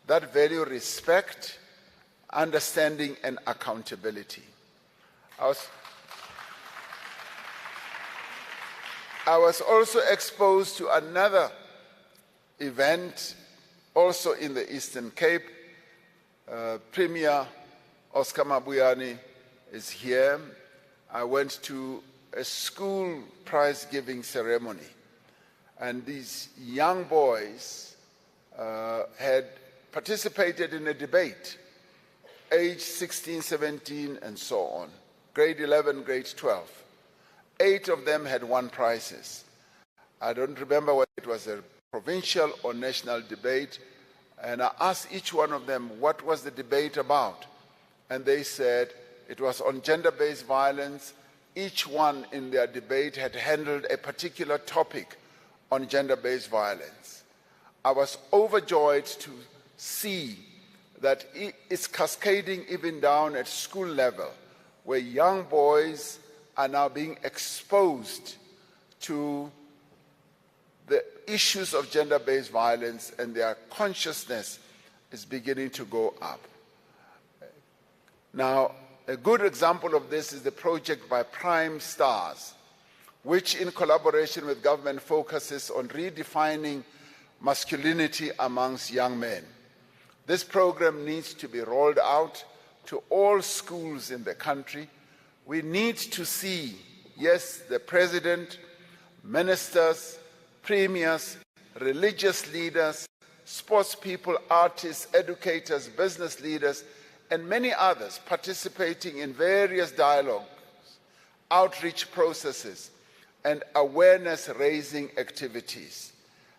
that value respect, understanding, and accountability. I was also exposed to another event, also in the Eastern Cape. Premier Oscar Mabuyane is here. I went to a school prize-giving ceremony, and these young boys had participated in a debate, age 16, 17, and so on, grade 11, grade 12. 8 of them had won prizes. I don't remember whether it was a provincial or national debate, and I asked each one of them, what was the debate about? And they said it was on gender-based violence. Each one in their debate had handled a particular topic on gender-based violence. I was overjoyed to see that it's cascading even down at school level, where young boys are now being exposed to the issues of gender-based violence, and their consciousness is beginning to go up. Now, a good example of this is the project by Prime Stars, which in collaboration with government focuses on redefining masculinity amongst young men. This program needs to be rolled out to all schools in the country. We need to see, yes, the president, ministers, premiers, religious leaders, sports people, artists, educators, business leaders, and many others participating in various dialogues, outreach processes, and awareness-raising activities.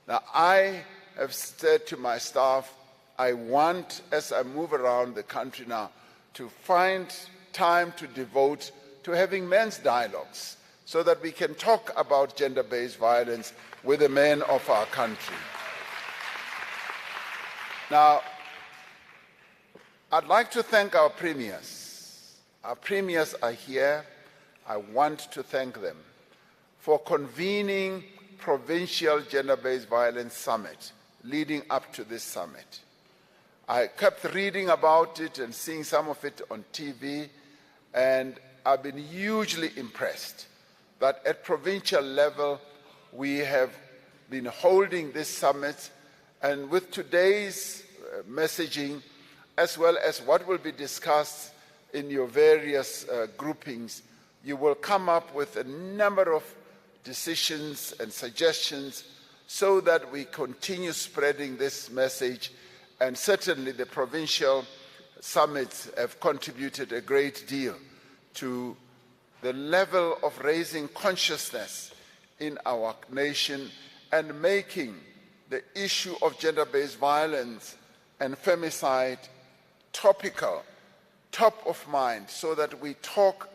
Now, I have said to my staff, I want, as I move around the country now, to find time to devote to having men's dialogues so that we can talk about gender-based violence with the men of our country. Now, I'd like to thank our premiers. Our premiers are here. I want to thank them for convening Provincial Gender-Based Violence Summit leading up to this summit. I kept reading about it and seeing some of it on TV, and I've been hugely impressed that at provincial level we have been holding this summit, and with today's messaging, as well as what will be discussed in your various groupings, you will come up with a number of decisions and suggestions so that we continue spreading this message and certainly the provincial summits have contributed a great deal to the level of raising consciousness in our nation and making the issue of gender-based violence and femicide topical, top of mind, so that we talk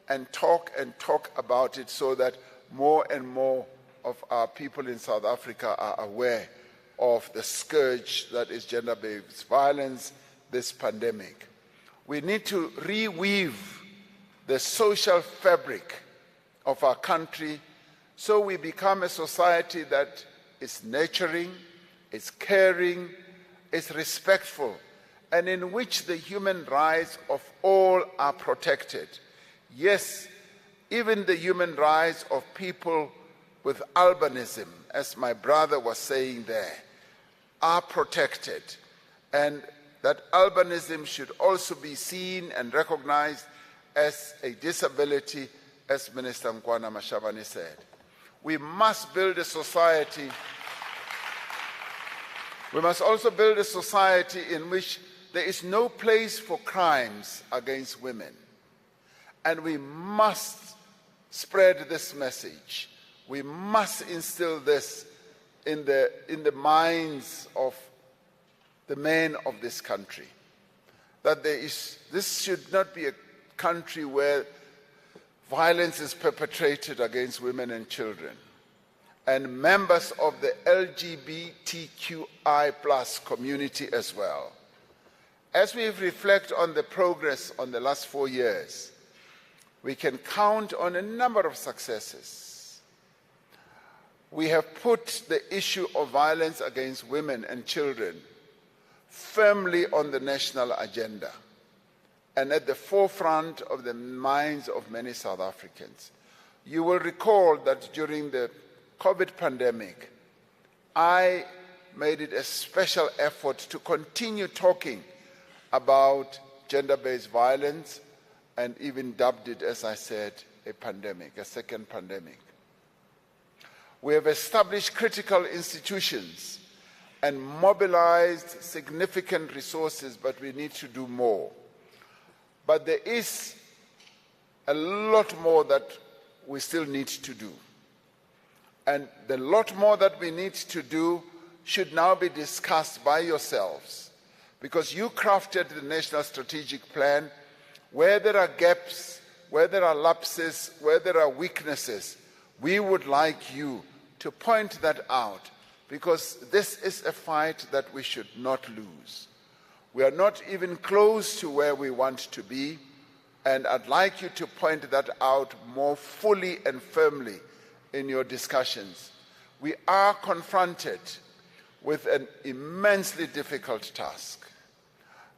and talk and talk about it, so that more and more of our people in South Africa are aware of the scourge that is gender-based violence, this pandemic. We need to reweave the social fabric of our country so we become a society that is nurturing, is caring, is respectful, and in which the human rights of all are protected. Yes, even the human rights of people with albinism, as my brother was saying there, are protected, and that albinism should also be seen and recognized as a disability, as Minister Nkwana Mashabane said. We must build a society. We must also build a society in which there is no place for crimes against women. And we must spread this message. We must instill this in the minds of the men of this country. That this should not be a country where violence is perpetrated against women and children. And members of the LGBTQI+ community as well. As we reflect on the progress on the last 4 years, we can count on a number of successes. We have put the issue of violence against women and children firmly on the national agenda and at the forefront of the minds of many South Africans. You will recall that during the COVID pandemic, I made it a special effort to continue talking about gender-based violence and even dubbed it, as I said, a pandemic, a second pandemic. We have established critical institutions and mobilized significant resources, but we need to do more. But there is a lot more that we still need to do. And the lot more that we need to do should now be discussed by yourselves, because you crafted the National Strategic Plan. Where there are gaps, where there are lapses, where there are weaknesses, we would like you to point that out, because this is a fight that we should not lose. We are not even close to where we want to be, and I'd like you to point that out more fully and firmly in your discussions. We are confronted with an immensely difficult task: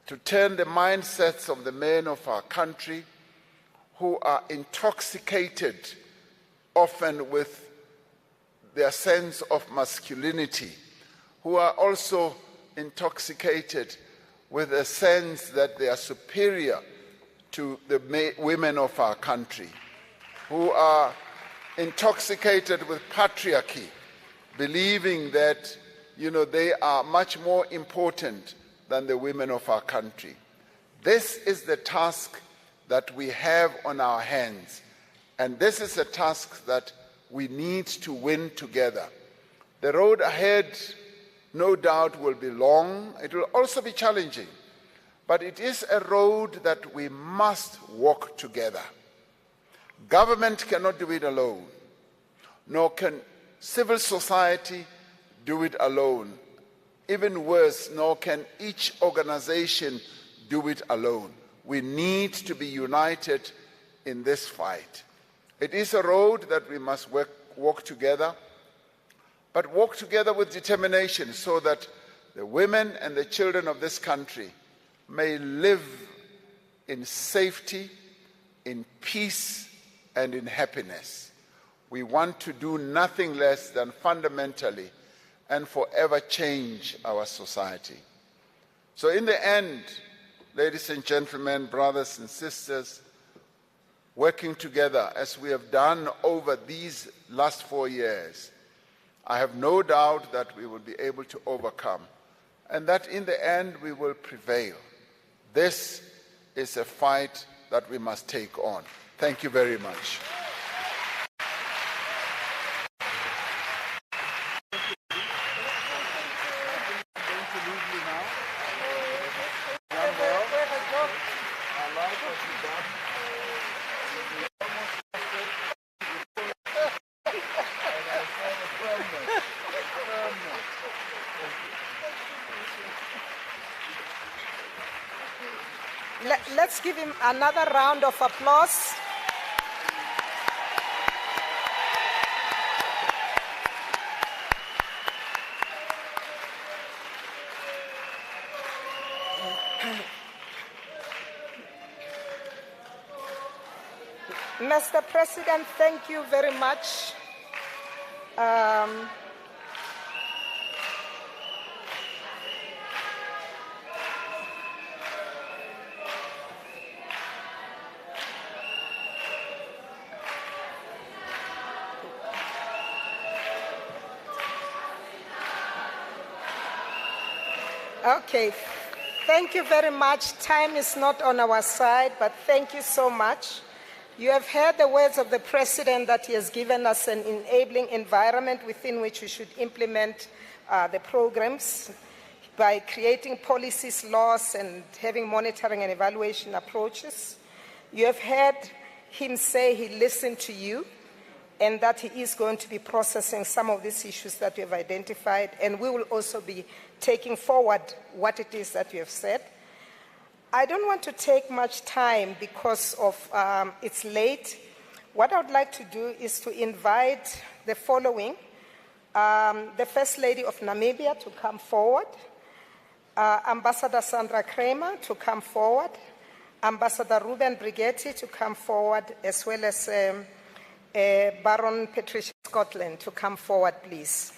to turn the mindsets of the men of our country, who are intoxicated often with their sense of masculinity, who are also intoxicated with a sense that they are superior to the women of our country, who are intoxicated with patriarchy, believing that, they are much more important than the women of our country. This is the task that we have on our hands, and this is a task that we need to win together. The road ahead, no doubt, will be long. It will also be challenging, but it is a road that we must walk together. Government cannot do it alone, nor can civil society do it alone. Even worse, nor can each organization do it alone. We need to be united in this fight. It is a road that we must walk together, but walk together with determination, so that the women and the children of this country may live in safety, in peace, and in happiness. We want to do nothing less than fundamentally and forever change our society. So in the end, ladies and gentlemen, brothers and sisters, working together as we have done over these last 4 years, I have no doubt that we will be able to overcome and that in the end we will prevail. This is a fight that we must take on. Thank you very much. Let's give him another round of applause. Mr. President, thank you very much. Okay, thank you very much. Time is not on our side, but thank you so much. You have heard the words of the President that he has given us an enabling environment within which we should implement the programs by creating policies, laws, and having monitoring and evaluation approaches. You have heard him say he listened to you and that he is going to be processing some of these issues that we have identified, and we will also be taking forward what it is that you have said. I don't want to take much time because of it's late. What I would like to do is to invite the following, the First Lady of Namibia to come forward, Ambassador Sandra Kramer to come forward, Ambassador Ruben Brigetti to come forward, as well as Baron Patricia Scotland to come forward, please.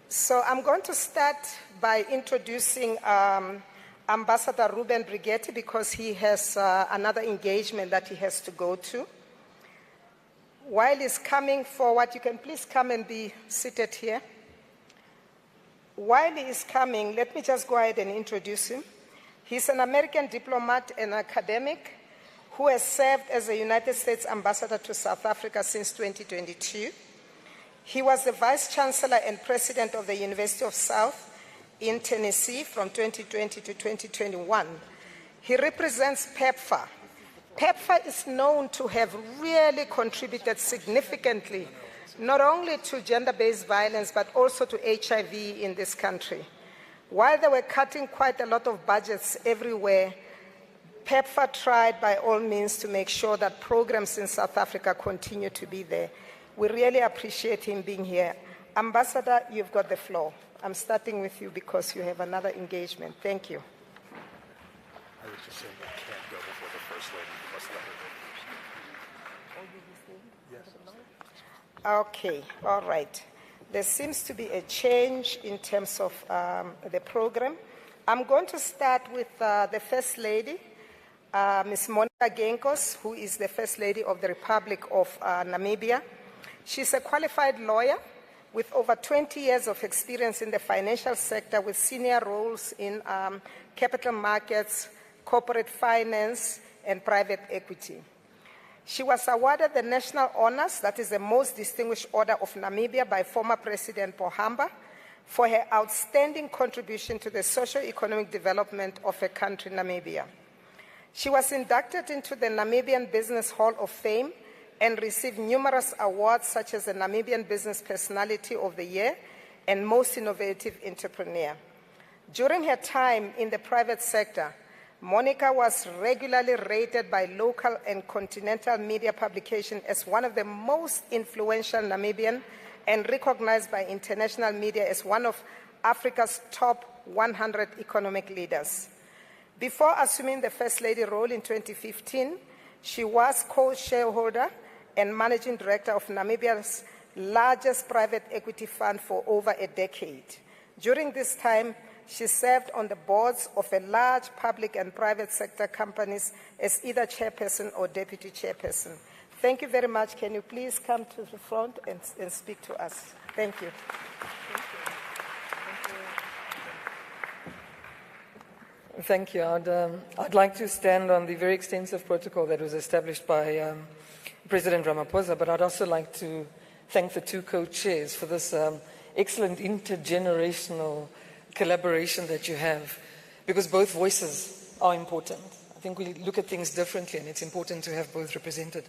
So I'm going to start by introducing Ambassador Ruben Brigetti because he has another engagement that he has to go to. While he's coming forward, you can please come and be seated here. While he is coming, let me just go ahead and introduce him. He's an American diplomat and academic who has served as a United States ambassador to South Africa since 2022. He was the Vice Chancellor and President of the University of South in Tennessee from 2020 to 2021. He represents PEPFAR. PEPFAR is known to have really contributed significantly, not only to gender-based violence, but also to HIV in this country. While they were cutting quite a lot of budgets everywhere, PEPFAR tried by all means to make sure that programs in South Africa continue to be there. We really appreciate him being here. Ambassador, you've got the floor. I'm starting with you because you have another engagement. Thank you. I was just saying I can't go before the First Lady. You must let her go. Yes. Okay, all right. There seems to be a change in terms of the program. I'm going to start with the First Lady, Ms. Monica Genkos, who is the First Lady of the Republic of Namibia. She's a qualified lawyer with over 20 years of experience in the financial sector with senior roles in capital markets, corporate finance, and private equity. She was awarded the National Honors, that is the most distinguished order of Namibia by former President Pohamba, for her outstanding contribution to the socio-economic development of her country, Namibia. She was inducted into the Namibian Business Hall of Fame and received numerous awards such as the Namibian Business Personality of the Year and Most Innovative Entrepreneur. During her time in the private sector, Monica was regularly rated by local and continental media publications as one of the most influential Namibian and recognized by international media as one of Africa's top 100 economic leaders. Before assuming the First Lady role in 2015, she was co-shareholder and managing director of Namibia's largest private equity fund for over a decade. During this time, she served on the boards of a large public and private sector companies as either chairperson or deputy chairperson. Thank you very much. Can you please come to the front and speak to us? Thank you. Thank you. I'd like to stand on the very extensive protocol that was established by President Ramaphosa, but I'd also like to thank the two co-chairs for this excellent intergenerational collaboration that you have, because both voices are important. I think we look at things differently, and it's important to have both represented.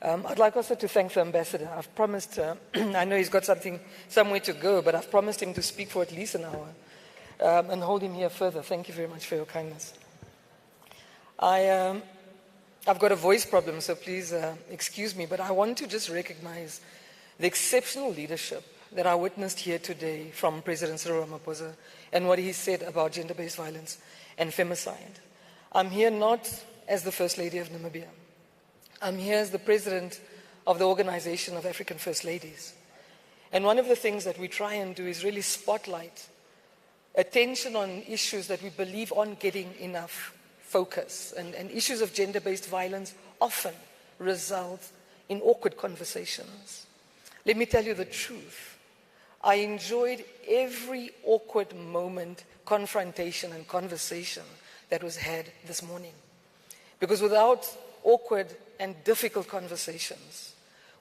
I'd like also to thank the ambassador. I've promised, I know he's got somewhere to go, but I've promised him to speak for at least an hour and hold him here further. Thank you very much for your kindness. I've got a voice problem, so please excuse me, but I want to just recognize the exceptional leadership that I witnessed here today from President Cyril Ramaphosa and what he said about gender-based violence and femicide. I'm here not as the First Lady of Namibia. I'm here as the President of the Organization of African First Ladies. And one of the things that we try and do is really spotlight attention on issues that we believe aren't getting enough focus. And issues of gender-based violence often result in awkward conversations. Let me tell you the truth. I enjoyed every awkward moment, confrontation and conversation that was had this morning. Because without awkward and difficult conversations,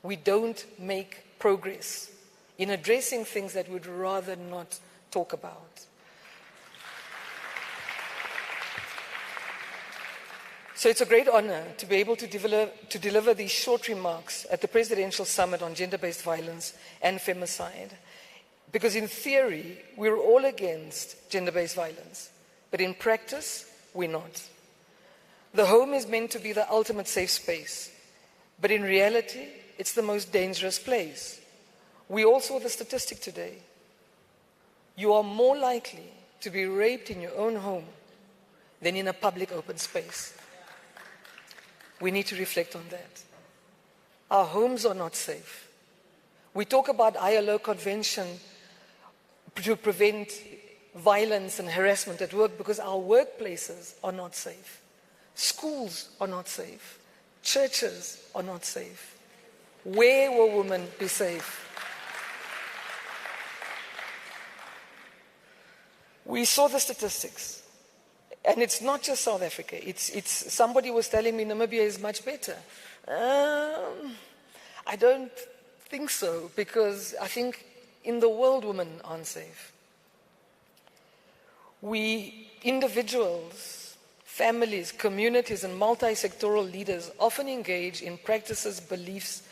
we don't make progress in addressing things that we'd rather not talk about. So it's a great honor to be able to deliver these short remarks at the Presidential Summit on Gender-Based Violence and Femicide. Because in theory, we're all against gender-based violence, but in practice, we're not. The home is meant to be the ultimate safe space, but in reality, it's the most dangerous place. We all saw the statistic today. You are more likely to be raped in your own home than in a public open space. We need to reflect on that. Our homes are not safe. We talk about ILO Convention to prevent violence and harassment at work because our workplaces are not safe. Schools are not safe. Churches are not safe. Where will women be safe? We saw the statistics. And it's not just South Africa. It's somebody was telling me Namibia is much better. I don't think so, because I think in the world women aren't safe. We, individuals, families, communities, and multi-sectoral leaders often engage in practices, beliefs,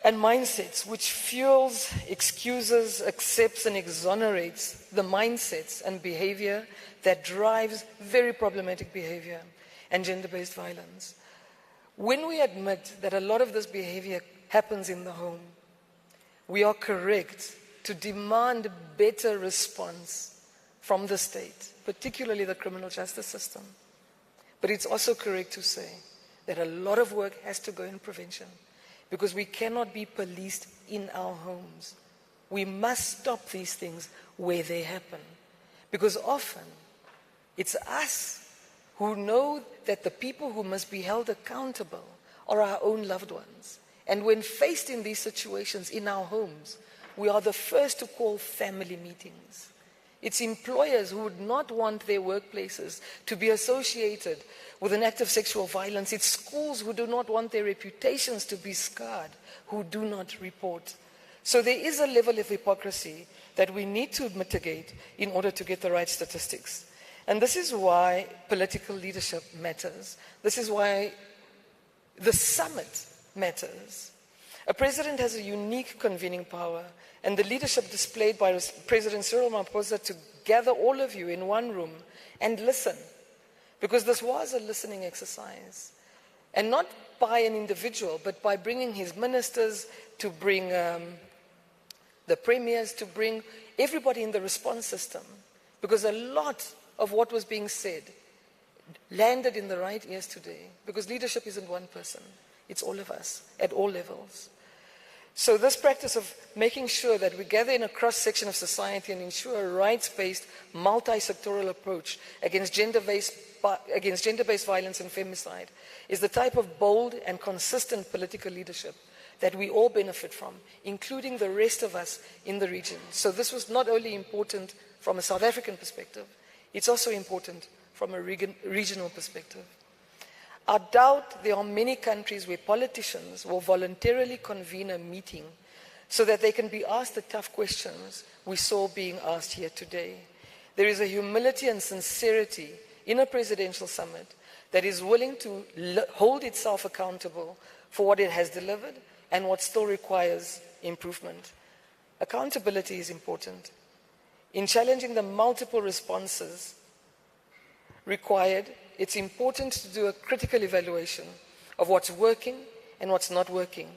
and mindsets which fuels, excuses, accepts, and exonerates the mindsets and behavior that drives very problematic behavior and gender-based violence. When we admit that a lot of this behavior happens in the home, we are correct to demand better response from the state, particularly the criminal justice system. But it's also correct to say that a lot of work has to go in prevention, because we cannot be policed in our homes. We must stop these things where they happen, because often it's us who know that the people who must be held accountable are our own loved ones. And when faced in these situations in our homes, we are the first to call family meetings. It's employers who would not want their workplaces to be associated with an act of sexual violence. It's schools who do not want their reputations to be scarred, who do not report. So there is a level of hypocrisy that we need to mitigate in order to get the right statistics. And this is why political leadership matters. This is why the summit matters. A president has a unique convening power, and the leadership displayed by President Cyril Ramaphosa to gather all of you in one room and listen, because this was a listening exercise. And not by an individual, but by bringing his ministers, to bring the premiers, to bring everybody in the response system, because a lot of what was being said landed in the right ears today, because leadership isn't one person, it's all of us at all levels. So this practice of making sure that we gather in a cross-section of society and ensure a rights-based, multi-sectoral approach against gender-based violence and femicide is the type of bold and consistent political leadership that we all benefit from, including the rest of us in the region. So this was not only important from a South African perspective, it's also important from a regional perspective. I doubt there are many countries where politicians will voluntarily convene a meeting so that they can be asked the tough questions we saw being asked here today. There is a humility and sincerity in a presidential summit that is willing to hold itself accountable for what it has delivered and what still requires improvement. Accountability is important. In challenging the multiple responses required, it's important to do a critical evaluation of what's working and what's not working.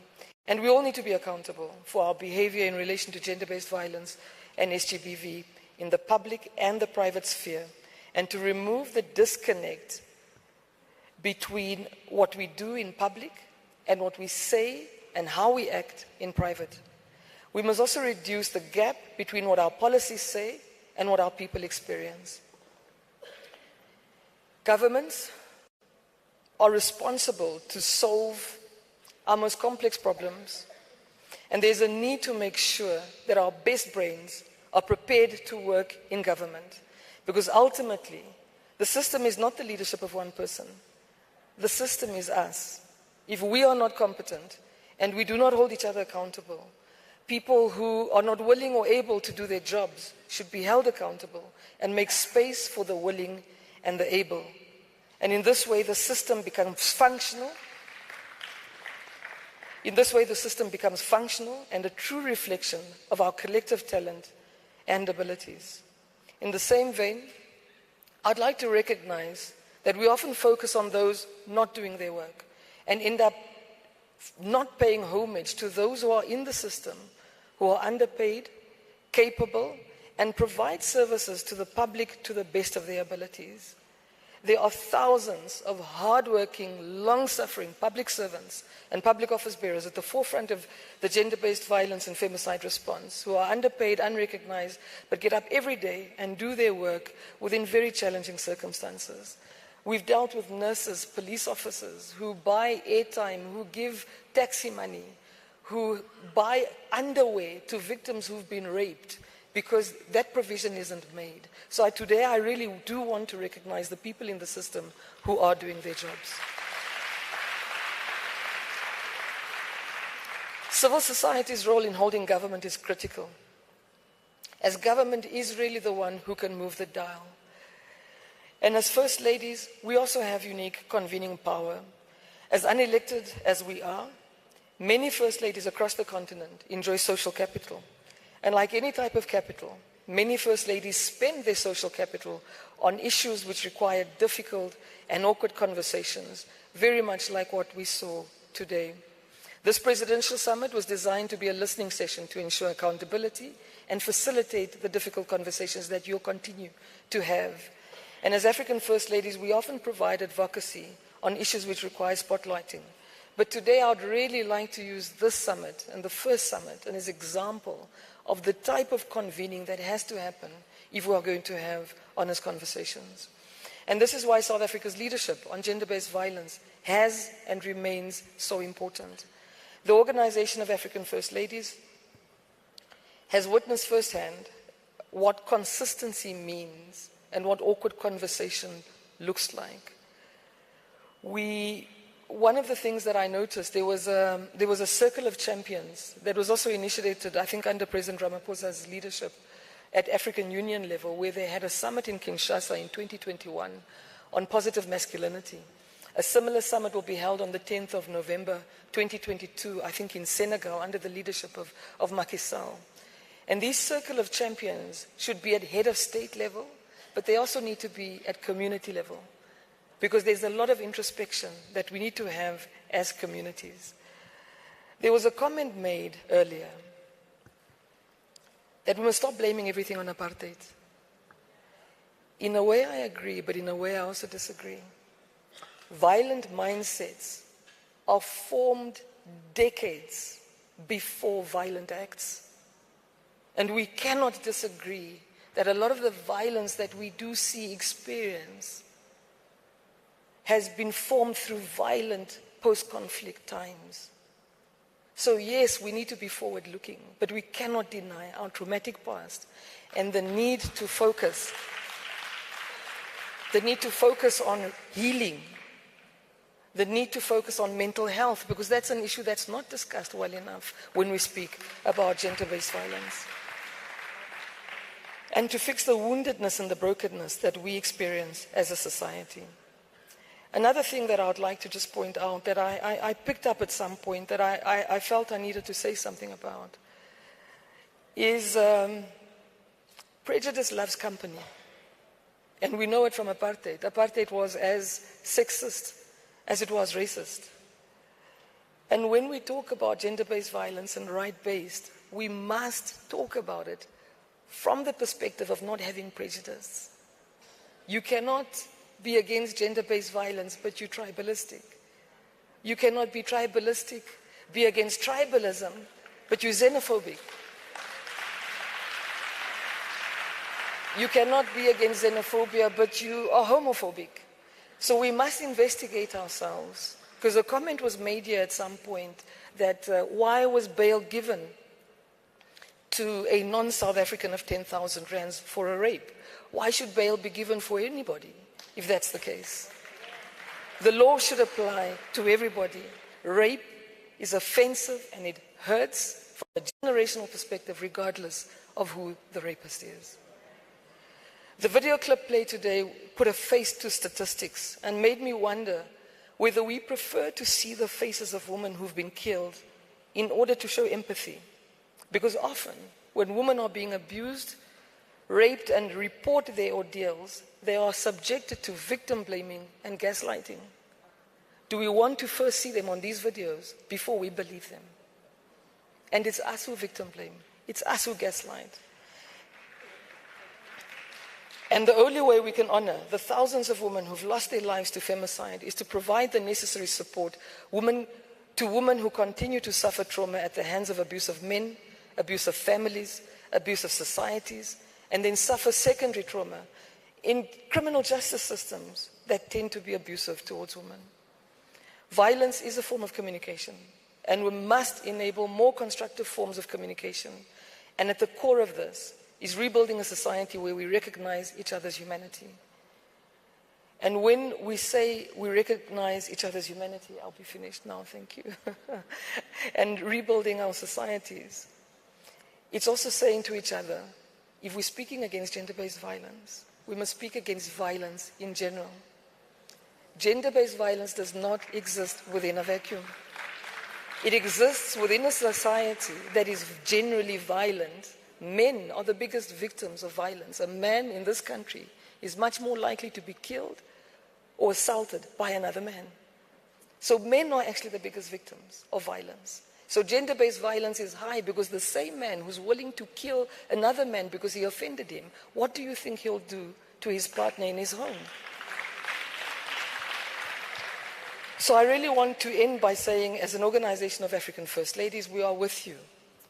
And we all need to be accountable for our behavior in relation to gender-based violence and SGBV in the public and the private sphere, and to remove the disconnect between what we do in public and what we say and how we act in private. We must also reduce the gap between what our policies say and what our people experience. Governments are responsible to solve our most complex problems, and there's a need to make sure that our best brains are prepared to work in government, because ultimately the system is not the leadership of one person. The system is us. If we are not competent and we do not hold each other accountable, people who are not willing or able to do their jobs should be held accountable and make space for the willing and the able. And in this way, the system becomes functional. In this way, the system becomes functional and a true reflection of our collective talent and abilities. In the same vein, I'd like to recognize that we often focus on those not doing their work and end up not paying homage to those who are in the system, who are underpaid, capable, and provide services to the public to the best of their abilities. There are thousands of hardworking, long-suffering public servants and public office bearers at the forefront of the gender-based violence and femicide response, who are underpaid, unrecognized, but get up every day and do their work within very challenging circumstances. We've dealt with nurses, police officers who buy airtime, who give taxi money, who buy underwear to victims who've been raped, because that provision isn't made. So today I really do want to recognize the people in the system who are doing their jobs. Civil society's role in holding government is critical, as government is really the one who can move the dial. And as First Ladies, we also have unique convening power. As unelected as we are, many First Ladies across the continent enjoy social capital. And like any type of capital, many First Ladies spend their social capital on issues which require difficult and awkward conversations, very much like what we saw today. This presidential summit was designed to be a listening session to ensure accountability and facilitate the difficult conversations that you'll continue to have. And as African First Ladies, we often provide advocacy on issues which require spotlighting. But today I'd really like to use this summit and the first summit as an example of the type of convening that has to happen if we are going to have honest conversations. And this is why South Africa's leadership on gender-based violence has and remains so important. The Organization of African First Ladies has witnessed firsthand what consistency means and what awkward conversation looks like. One of the things that I noticed, there was a circle of champions that was also initiated, I think, under President Ramaphosa's leadership at African Union level, where they had a summit in Kinshasa in 2021 on positive masculinity. A similar summit will be held on the 10th of November 2022, I think in Senegal, under the leadership of Macky Sall. And these circle of champions should be at head of state level, but they also need to be at community level, because there's a lot of introspection that we need to have as communities. There was a comment made earlier that we must stop blaming everything on apartheid. In a way I agree, but in a way I also disagree. Violent mindsets are formed decades before violent acts. And we cannot disagree that a lot of the violence that we do see experience has been formed through violent post-conflict times. So yes, we need to be forward-looking, but we cannot deny our traumatic past and the need to focus on healing, the need to focus on mental health, because that's an issue that's not discussed well enough when we speak about gender-based violence. And to fix the woundedness and the brokenness that we experience as a society. Another thing that I would like to just point out that I picked up at some point that I felt I needed to say something about is prejudice loves company. And we know it from apartheid. Apartheid was as sexist as it was racist. And when we talk about gender-based violence and right-based, we must talk about it from the perspective of not having prejudice. You cannot be against gender-based violence, but you're tribalistic. You cannot be tribalistic, be against tribalism, but you're xenophobic. You cannot be against xenophobia, but you are homophobic. So we must investigate ourselves. Because a comment was made here at some point that why was bail given to a non-South African of 10,000 rands for a rape? Why should bail be given for anybody, if that's the case? The law should apply to everybody. Rape is offensive and it hurts from a generational perspective, regardless of who the rapist is. The video clip played today put a face to statistics and made me wonder whether we prefer to see the faces of women who've been killed in order to show empathy. Because often, when women are being abused, raped, and report their ordeals, they are subjected to victim blaming and gaslighting. Do we want to first see them on these videos before we believe them? And it's us who victim blame. It's us who gaslight. And the only way we can honor the thousands of women who've lost their lives to femicide is to provide the necessary support to women who continue to suffer trauma at the hands of abuse of men, abuse of families, abuse of societies, and then suffer secondary trauma in criminal justice systems that tend to be abusive towards women. Violence is a form of communication, and we must enable more constructive forms of communication. And at the core of this is rebuilding a society where we recognize each other's humanity. And when we say we recognize each other's humanity, I'll be finished now, thank you, and rebuilding our societies, it's also saying to each other, if we're speaking against gender-based violence, we must speak against violence in general. Gender-based violence does not exist within a vacuum. It exists within a society that is generally violent. Men are the biggest victims of violence. A man in this country is much more likely to be killed or assaulted by another man. So men are actually the biggest victims of violence. So gender-based violence is high because the same man who's willing to kill another man because he offended him, what do you think he'll do to his partner in his home? So I really want to end by saying, as an organization of African First Ladies, we are with you.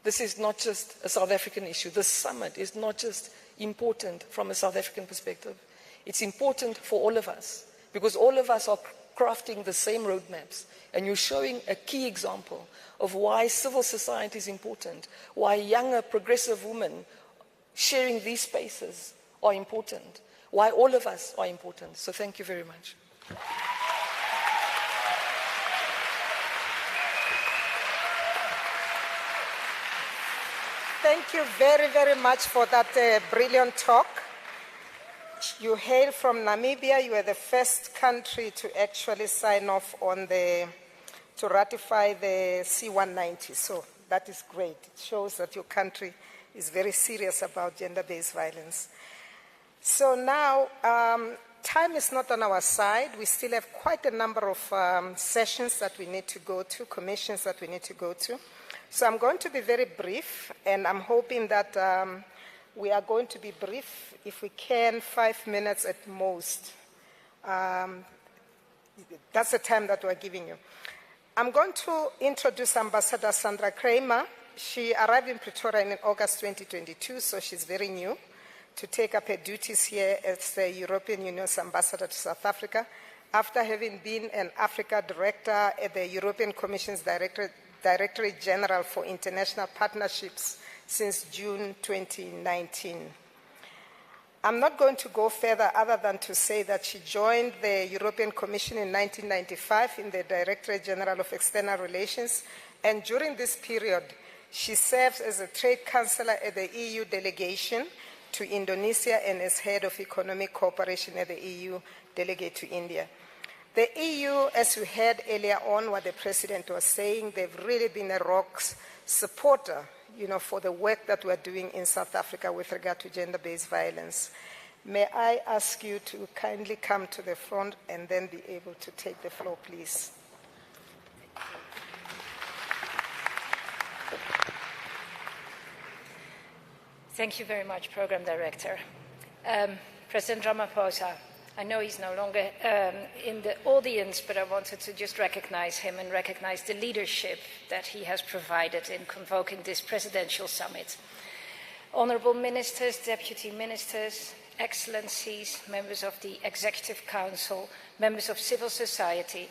This is not just a South African issue. This summit is not just important from a South African perspective. It's important for all of us, because all of us are crafting the same roadmaps. And you're showing a key example of why civil society is important, why younger, progressive women sharing these spaces are important, why all of us are important. So thank you very much. Thank you very, very much for that brilliant talk. You hail from Namibia. You were the first country to actually sign off on to ratify the C-190. So that is great. It shows that your country is very serious about gender-based violence. So now, time is not on our side. We still have quite a number of sessions that we need to go to, commissions that we need to go to. So I'm going to be very brief, and I'm hoping that we are going to be brief, if we can, 5 minutes at most. That's the time that we're giving you. I'm going to introduce Ambassador Sandra Kramer. She arrived in Pretoria in August 2022, so she's very new to take up her duties here as the European Union's ambassador to South Africa, after having been an Africa director at the European Commission's Directorate General for International Partnerships since June 2019. I'm not going to go further other than to say that she joined the European Commission in 1995 in the Directorate General of External Relations, and during this period, she serves as a trade counselor at the EU delegation to Indonesia and as head of economic cooperation at the EU delegate to India. The EU, as we heard earlier on what the President was saying, they've really been a rocks supporter, for the work that we're doing in South Africa with regard to gender-based violence. May I ask you to kindly come to the front and then be able to take the floor, please. Thank you very much, Program Director. President Ramaphosa, I know he's no longer in the audience, but I wanted to just recognize him and recognize the leadership that he has provided in convoking this presidential summit. Honorable ministers, deputy ministers, excellencies, members of the Executive Council, members of civil society,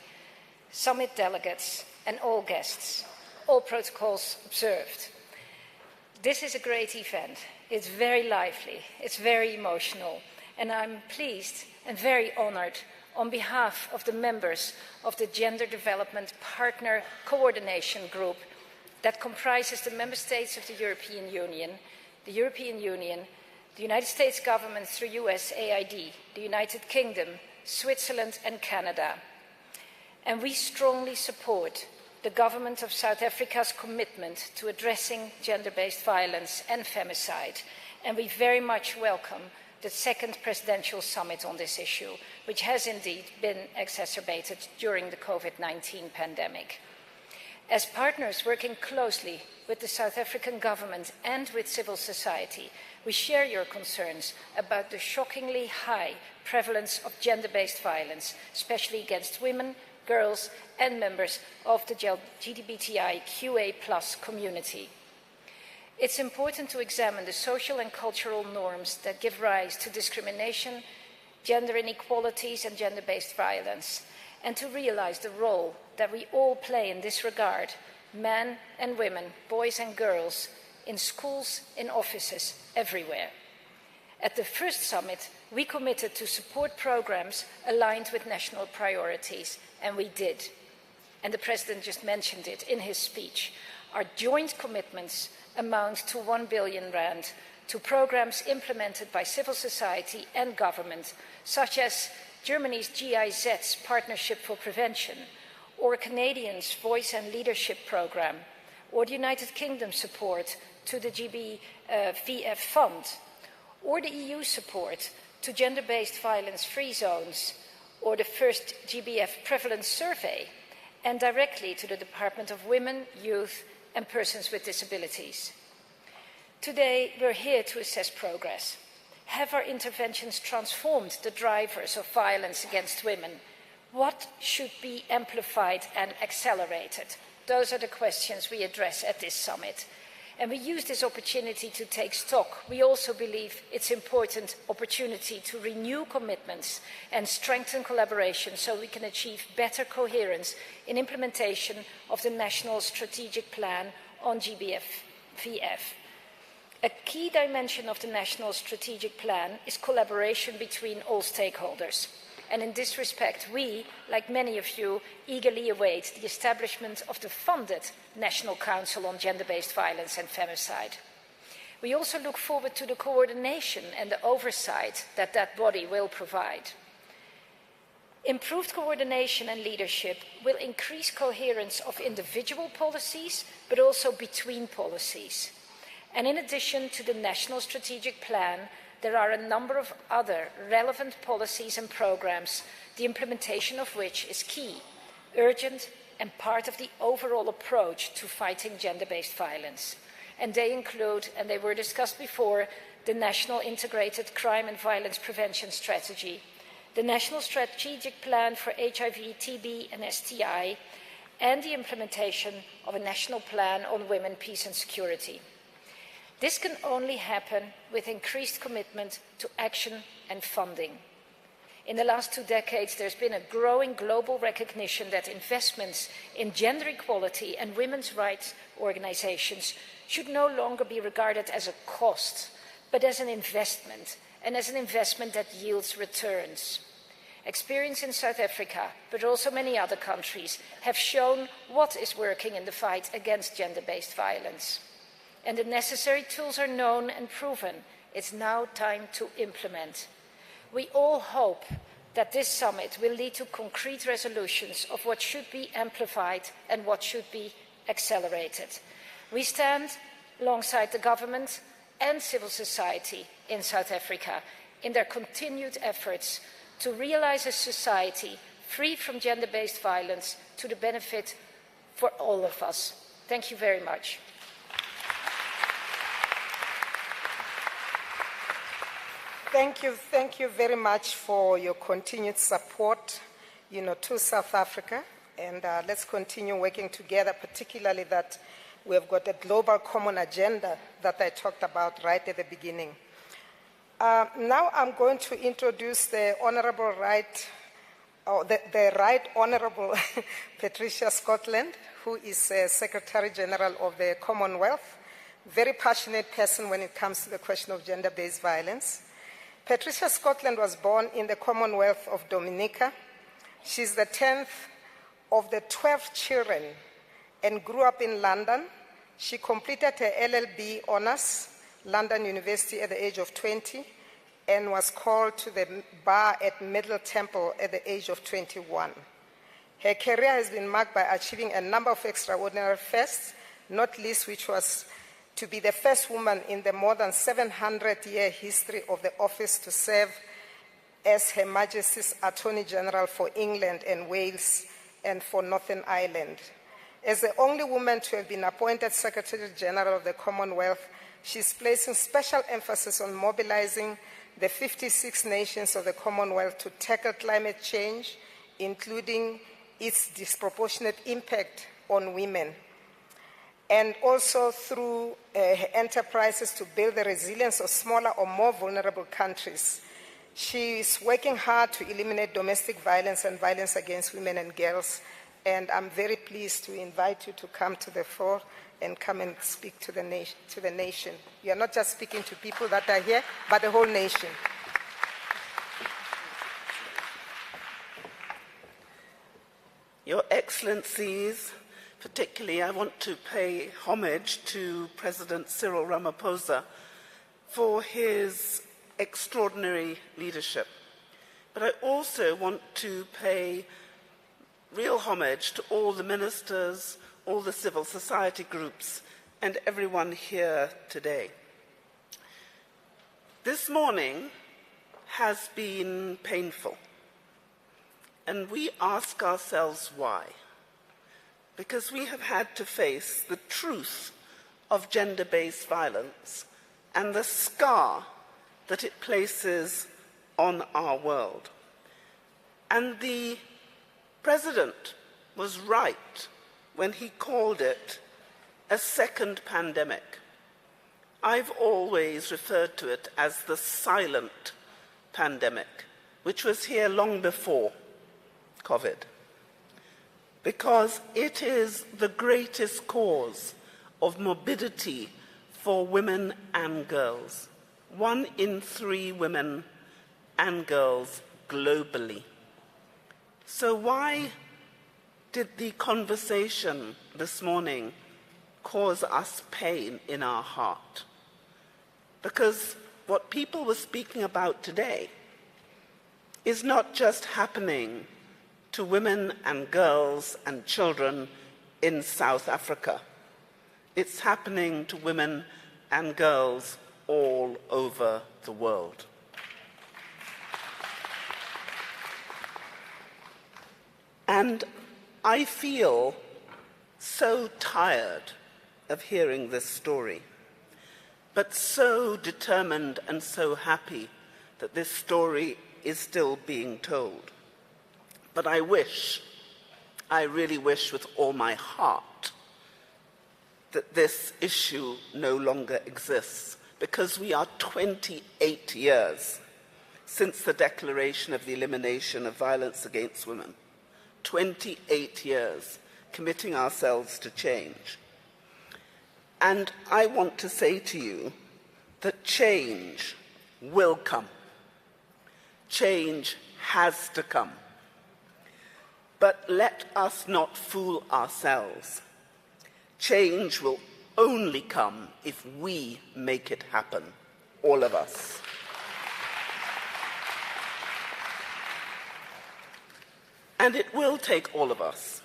summit delegates, and all guests, all protocols observed. This is a great event. It's very lively, it's very emotional, and I'm pleased and very honored on behalf of the members of the Gender Development Partner Coordination Group that comprises the member states of the European Union, the United States government through USAID, the United Kingdom, Switzerland and Canada. And we strongly support the government of South Africa's commitment to addressing gender-based violence and femicide, and we very much welcome the second presidential summit on this issue, which has indeed been exacerbated during the COVID-19 pandemic. As partners working closely with the South African government and with civil society, we share your concerns about the shockingly high prevalence of gender-based violence, especially against women, girls, and members of the LGBTIQA+ community. It's important to examine the social and cultural norms that give rise to discrimination, gender inequalities, and gender-based violence, and to realize the role that we all play in this regard, men and women, boys and girls, in schools, in offices, everywhere. At the first summit, we committed to support programs aligned with national priorities, and we did. And the President just mentioned it in his speech. Our joint commitments amount to 1 billion rand to programs implemented by civil society and government, such as Germany's GIZ's Partnership for Prevention, or Canadians' Voice and Leadership Programme, or the United Kingdom support to the GBVF Fund, or the EU support to gender-based violence-free zones, or the first GBF prevalence survey, and directly to the Department of Women, Youth and Persons with Disabilities. Today, we're here to assess progress. Have our interventions transformed the drivers of violence against women? What should be amplified and accelerated? Those are the questions we address at this summit. And we use this opportunity to take stock. We also believe it's an important opportunity to renew commitments and strengthen collaboration so we can achieve better coherence in implementation of the National Strategic Plan on GBVF. A key dimension of the National Strategic Plan is collaboration between all stakeholders. And in this respect, we, like many of you, eagerly await the establishment of the funded National Council on Gender-Based Violence and Femicide. We also look forward to the coordination and the oversight that that body will provide. Improved coordination and leadership will increase coherence of individual policies, but also between policies. And in addition to the National Strategic Plan, there are a number of other relevant policies and programs, the implementation of which is key, urgent, and part of the overall approach to fighting gender-based violence. And they include, and they were discussed before, the National Integrated Crime and Violence Prevention Strategy, the National Strategic Plan for HIV, TB, and STI, and the implementation of a national plan on women, peace and security. This can only happen with increased commitment to action and funding. In the last 2 decades, there's been a growing global recognition that investments in gender equality and women's rights organizations should no longer be regarded as a cost, but as an investment, and as an investment that yields returns. Experience in South Africa, but also many other countries, have shown what is working in the fight against gender-based violence. And the necessary tools are known and proven. It's now time to implement. We all hope that this summit will lead to concrete resolutions of what should be amplified and what should be accelerated. We stand alongside the government and civil society in South Africa in their continued efforts to realize a society free from gender-based violence to the benefit for all of us. Thank you very much. Thank you very much for your continued support, to South Africa. And let's continue working together, particularly that we have got a global common agenda that I talked about right at the beginning. Now I'm going to introduce the Honourable Right Honourable Patricia Scotland, who is Secretary General of the Commonwealth, very passionate person when it comes to the question of gender-based violence. Patricia Scotland was born in the Commonwealth of Dominica. She's the 10th of the 12 children and grew up in London. She completed her LLB honours, London University, at the age of 20 and was called to the bar at Middle Temple at the age of 21. Her career has been marked by achieving a number of extraordinary firsts, not least which was to be the first woman in the more than 700-year history of the office to serve as Her Majesty's Attorney General for England and Wales and for Northern Ireland. As the only woman to have been appointed Secretary General of the Commonwealth, she's placing special emphasis on mobilizing the 56 nations of the Commonwealth to tackle climate change, including its disproportionate impact on women, and also through enterprises to build the resilience of smaller or more vulnerable countries. She is working hard to eliminate domestic violence and violence against women and girls, and I'm very pleased to invite you to come to the floor and come and speak to the nation. You are not just speaking to people that are here, but the whole nation. Your Excellencies, particularly I want to pay homage to President Cyril Ramaphosa for his extraordinary leadership. But I also want to pay real homage to all the ministers, all the civil society groups, and everyone here today. This morning has been painful, and we ask ourselves why. Because we have had to face the truth of gender-based violence and the scar that it places on our world. And the President was right when he called it a second pandemic. I've always referred to it as the silent pandemic, which was here long before COVID, because it is the greatest cause of morbidity for women and girls. 1 in 3 women and girls globally. So why did the conversation this morning cause us pain in our heart? Because what people were speaking about today is not just happening to women and girls and children in South Africa. It's happening to women and girls all over the world. And I feel so tired of hearing this story, but so determined and so happy that this story is still being told. But I wish I really wish with all my heart that this issue no longer exists, because we are 28 years since the declaration of the elimination of violence against women. 28 years committing ourselves to change. And I want to say to you that change will come. Change has to come. But let us not fool ourselves. Change will only come if we make it happen, all of us. And it will take all of us,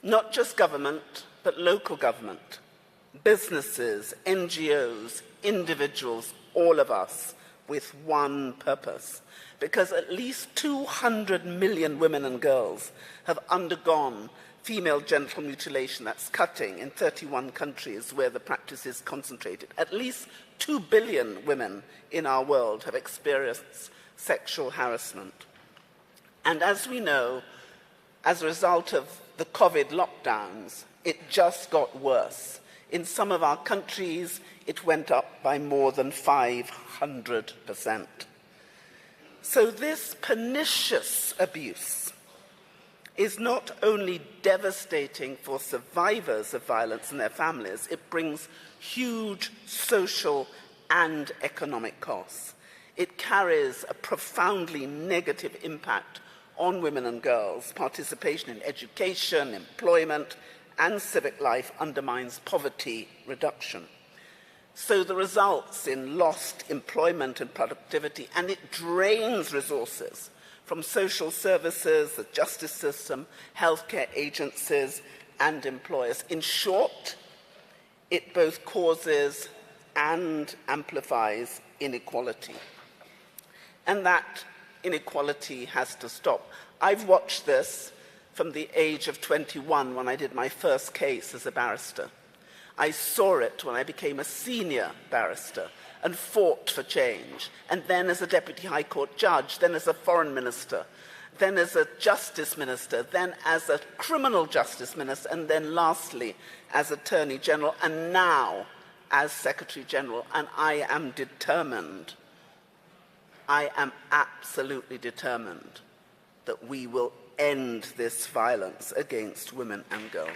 not just government, but local government, businesses, NGOs, individuals, all of us, with one purpose. Because at least 200 million women and girls have undergone female genital mutilation, that's cutting, in 31 countries where the practice is concentrated. At least 2 billion women in our world have experienced sexual harassment. And as we know, as a result of the COVID lockdowns, it just got worse. In some of our countries, it went up by more than 500%. So this pernicious abuse is not only devastating for survivors of violence and their families, it brings huge social and economic costs. It carries a profoundly negative impact on women and girls. Participation in education, employment, and civic life undermines poverty reduction. So the results in lost employment and productivity, and it drains resources from social services, the justice system, healthcare agencies, and employers. In short, it both causes and amplifies inequality. And that inequality has to stop. I've watched this from the age of 21 when I did my first case as a barrister. I saw it when I became a senior barrister and fought for change, and then as a deputy high court judge, then as a foreign minister, then as a justice minister, then as a criminal justice minister, and then lastly as attorney general, and now as secretary general. And I am determined, I am absolutely determined that we will end this violence against women and girls.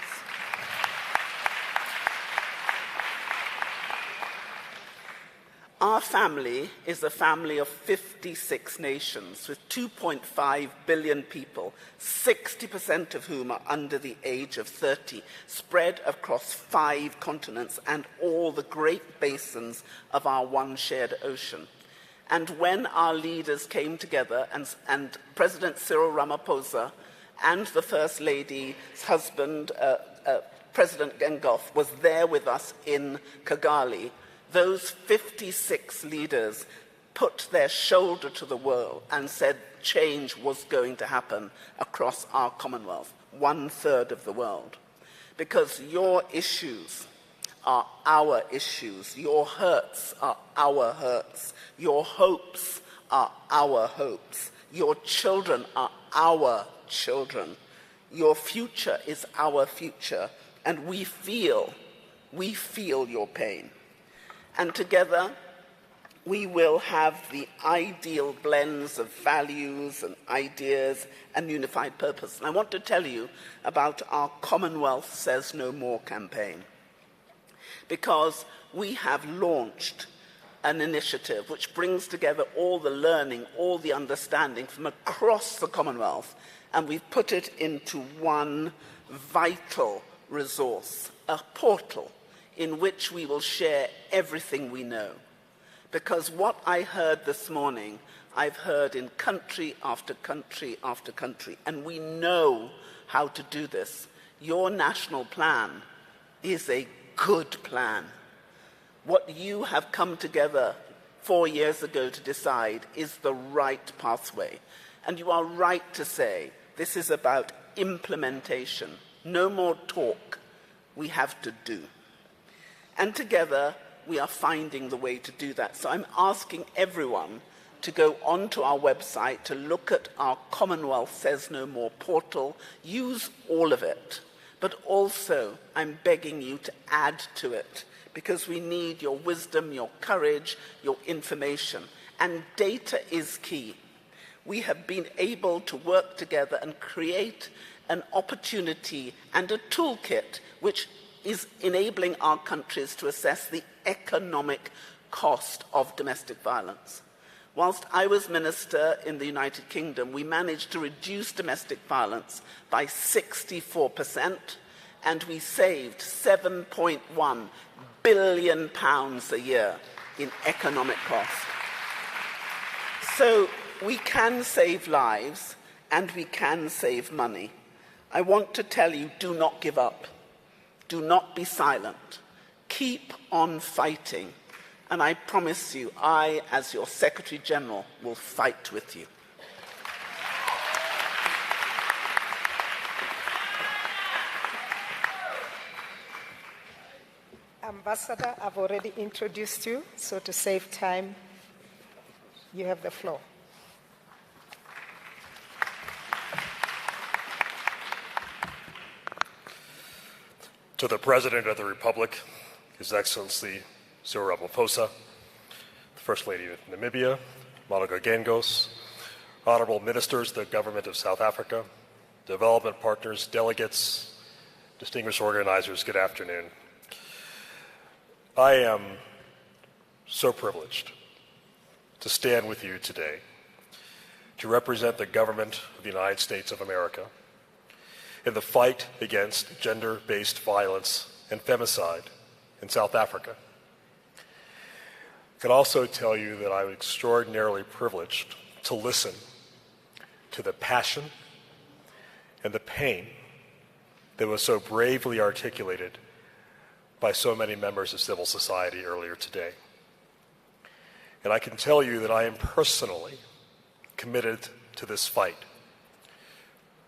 Our family is a family of 56 nations with 2.5 billion people, 60% of whom are under the age of 30, spread across 5 continents and all the great basins of our one shared ocean. And when our leaders came together, and President Cyril Ramaphosa and the First Lady's husband, President Gallagher, was there with us in Kigali, those 56 leaders put their shoulder to the world and said change was going to happen across our Commonwealth, 1/3 of the world. Because your issues are our issues, your hurts are our hurts, your hopes are our hopes, your children are our children, your future is our future, and we feel your pain. And together, we will have the ideal blends of values and ideas and unified purpose. And I want to tell you about our Commonwealth Says No More campaign, because we have launched an initiative which brings together all the learning, all the understanding from across the Commonwealth, and we've put it into one vital resource, a portal in which we will share everything we know. Because what I heard this morning, I've heard in country after country after country, and we know how to do this. Your national plan is a good plan. What you have come together 4 years ago to decide is the right pathway. And you are right to say this is about implementation. No more talk. We have to do. And together, we are finding the way to do that. So I'm asking everyone to go onto our website, to look at our Commonwealth Says No More portal. Use all of it. But also, I'm begging you to add to it, because we need your wisdom, your courage, your information. And data is key. We have been able to work together and create an opportunity and a toolkit which is enabling our countries to assess the economic cost of domestic violence. Whilst I was minister in the United Kingdom, we managed to reduce domestic violence by 64%, and we saved £7.1 billion a year in economic cost. So we can save lives and we can save money. I want to tell you, do not give up. Do not be silent. Keep on fighting. And I promise you, I, as your Secretary General, will fight with you. Ambassador, I've already introduced you, so to save time, you have the floor. To the President of the Republic, His Excellency Cyril Ramaphosa, the First Lady of Namibia, Monica Gangos, Honorable Ministers of the Government of South Africa, development partners, delegates, distinguished organizers, good afternoon. I am so privileged to stand with you today to represent the government of the United States of America in the fight against gender-based violence and femicide in South Africa. I can also tell you that I'm extraordinarily privileged to listen to the passion and the pain that was so bravely articulated by so many members of civil society earlier today. And I can tell you that I am personally committed to this fight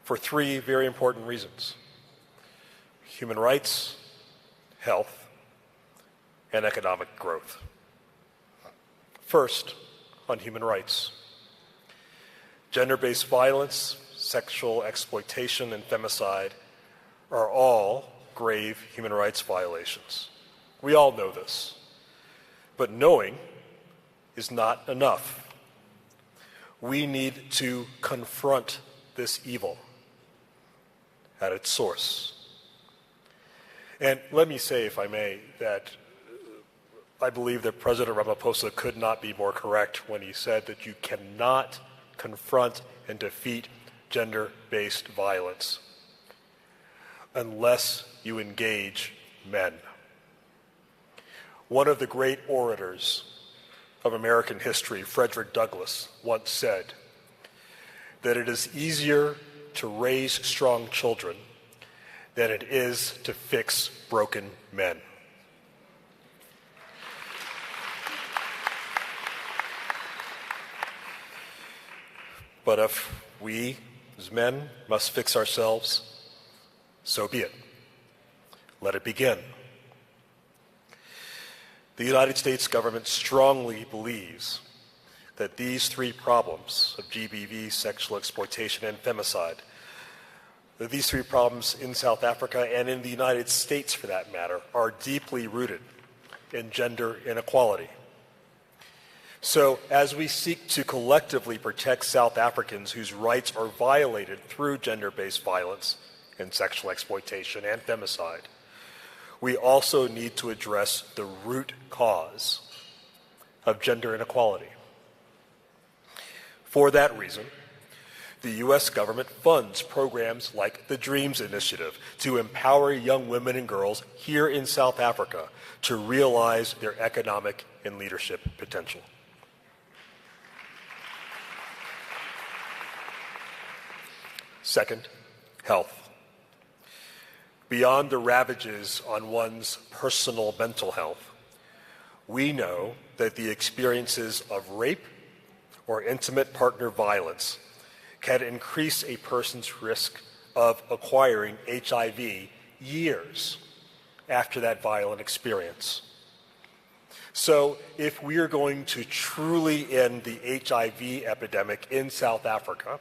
for three very important reasons: human rights, health, and economic growth. First, on human rights. Gender-based violence, sexual exploitation, and femicide are all grave human rights violations. We all know this. But knowing is not enough. We need to confront this evil at its source. And let me say, if I may, that I believe that President Ramaphosa could not be more correct when he said that you cannot confront and defeat gender-based violence unless you engage men. One of the great orators of American history, Frederick Douglass, once said that it is easier to raise strong children than it is to fix broken men. But if we, as men, must fix ourselves, so be it. Let it begin. The United States government strongly believes that these three problems of GBV, sexual exploitation, and femicide, that these three problems in South Africa and in the United States, for that matter, are deeply rooted in gender inequality. So, as we seek to collectively protect South Africans whose rights are violated through gender-based violence and sexual exploitation and femicide, we also need to address the root cause of gender inequality. For that reason, the U.S. government funds programs like the DREAMS Initiative to empower young women and girls here in South Africa to realize their economic and leadership potential. Second, health. Beyond the ravages on one's personal mental health, we know that the experiences of rape or intimate partner violence can increase a person's risk of acquiring HIV years after that violent experience. So if we are going to truly end the HIV epidemic in South Africa,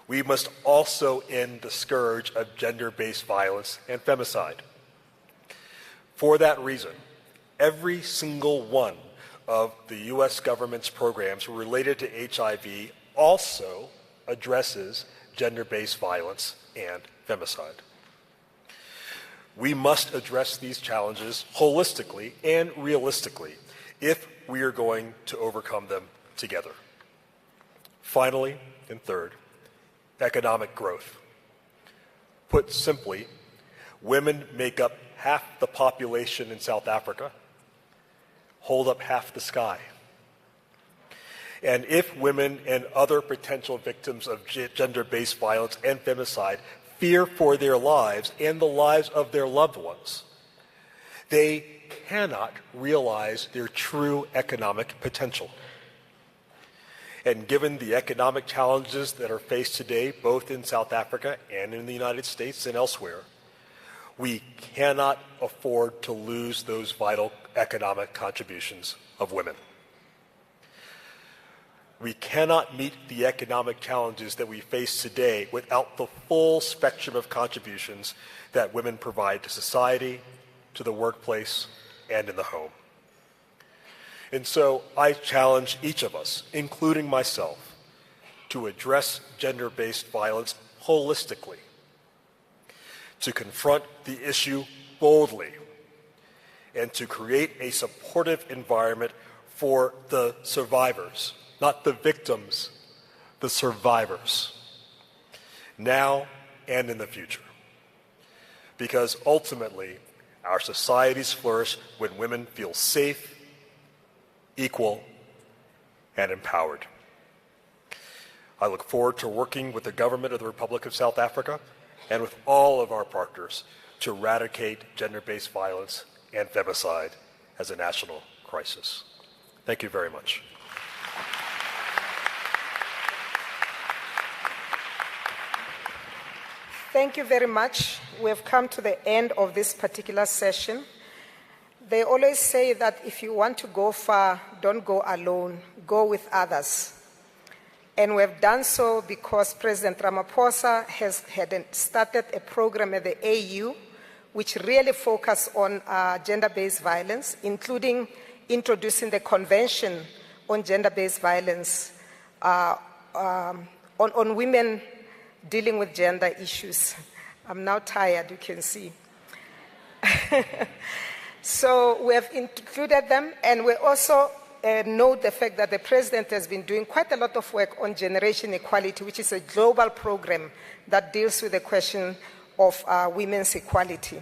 we must also end the scourge of gender-based violence and femicide. For that reason, every single one of the U.S. government's programs related to HIV also addresses gender-based violence and femicide. We must address these challenges holistically and realistically if we are going to overcome them together. Finally, and third, economic growth. Put simply, women make up half the population in South Africa, hold up half the sky. And if women and other potential victims of gender-based violence and femicide fear for their lives and the lives of their loved ones, they cannot realize their true economic potential. And given the economic challenges that are faced today, both in South Africa and in the United States and elsewhere, we cannot afford to lose those vital economic contributions of women. We cannot meet the economic challenges that we face today without the full spectrum of contributions that women provide to society, to the workplace, and in the home. And so I challenge each of us, including myself, to address gender-based violence holistically, to confront the issue boldly, and to create a supportive environment for the survivors, not the victims, the survivors, now and in the future. Because ultimately, our societies flourish when women feel safe, equal, and empowered. I look forward to working with the government of the Republic of South Africa and with all of our partners to eradicate gender-based violence and femicide as a national crisis. Thank you very much. Thank you very much. We have come to the end of this particular session. They always say that if you want to go far, don't go alone, go with others. And we have done so because President Ramaphosa had started a program at the AU which really focused on gender-based violence, including introducing the Convention on Gender-Based Violence on women dealing with gender issues. I'm now tired, you can see. So we have included them, and we also note the fact that the President has been doing quite a lot of work on generation equality, which is a global program that deals with the question of women's equality.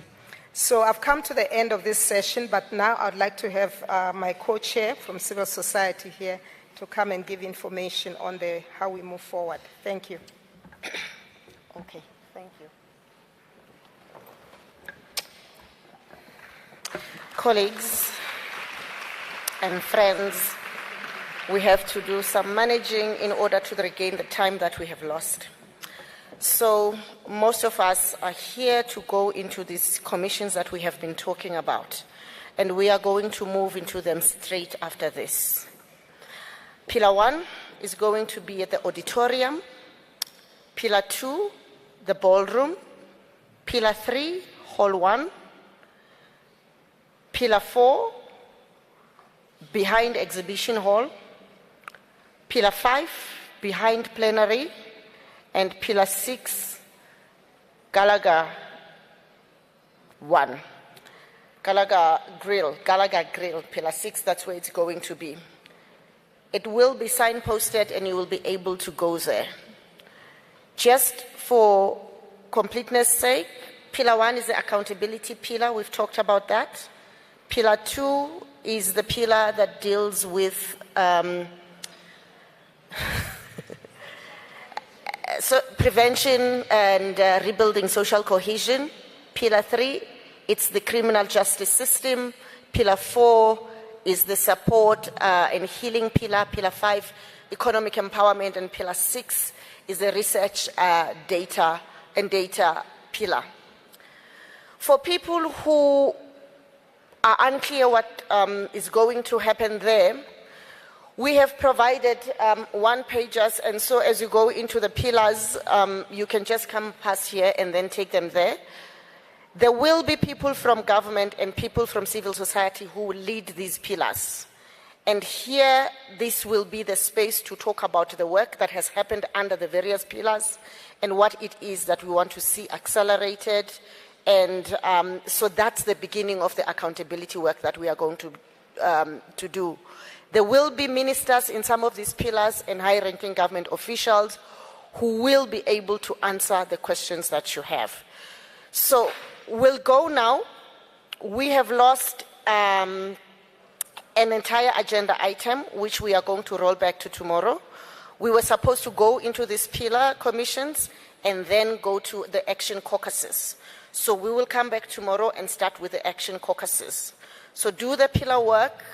So I've come to the end of this session, but now I'd like to have my co-chair from civil society here to come and give information on how we move forward. Thank you. Okay, thank you. Colleagues and friends, we have to do some managing in order to regain the time that we have lost. So most of us are here to go into these commissions that we have been talking about, and we are going to move into them straight after this. Pillar 1 is going to be at the auditorium. Pillar 2, the ballroom. Pillar 3, hall 1. Pillar 4, behind exhibition hall. Pillar 5, behind plenary. And Pillar 6, Gallagher 1. Gallagher Grill, Pillar 6, that's where it's going to be. It will be signposted and you will be able to go there. Just for completeness sake, Pillar 1 is the accountability pillar, we've talked about that. Pillar 2 is the pillar that deals with so prevention and rebuilding social cohesion. Pillar 3, it's the criminal justice system. Pillar 4 is the support and healing pillar. Pillar 5, economic empowerment. And Pillar 6 is the research, data pillar. For people who are unclear what is going to happen there, we have provided one-pagers, and so as you go into the pillars, you can just come past here and then take them there. There will be people from government and people from civil society who will lead these pillars. And here, this will be the space to talk about the work that has happened under the various pillars and what it is that we want to see accelerated. And so that's the beginning of the accountability work that we are going to do. There will be ministers in some of these pillars and high-ranking government officials who will be able to answer the questions that you have. So we'll go now. We have lost an entire agenda item, which we are going to roll back to tomorrow. We were supposed to go into these pillar commissions and then go to the action caucuses. So we will come back tomorrow and start with the action caucuses. So do the pillar work,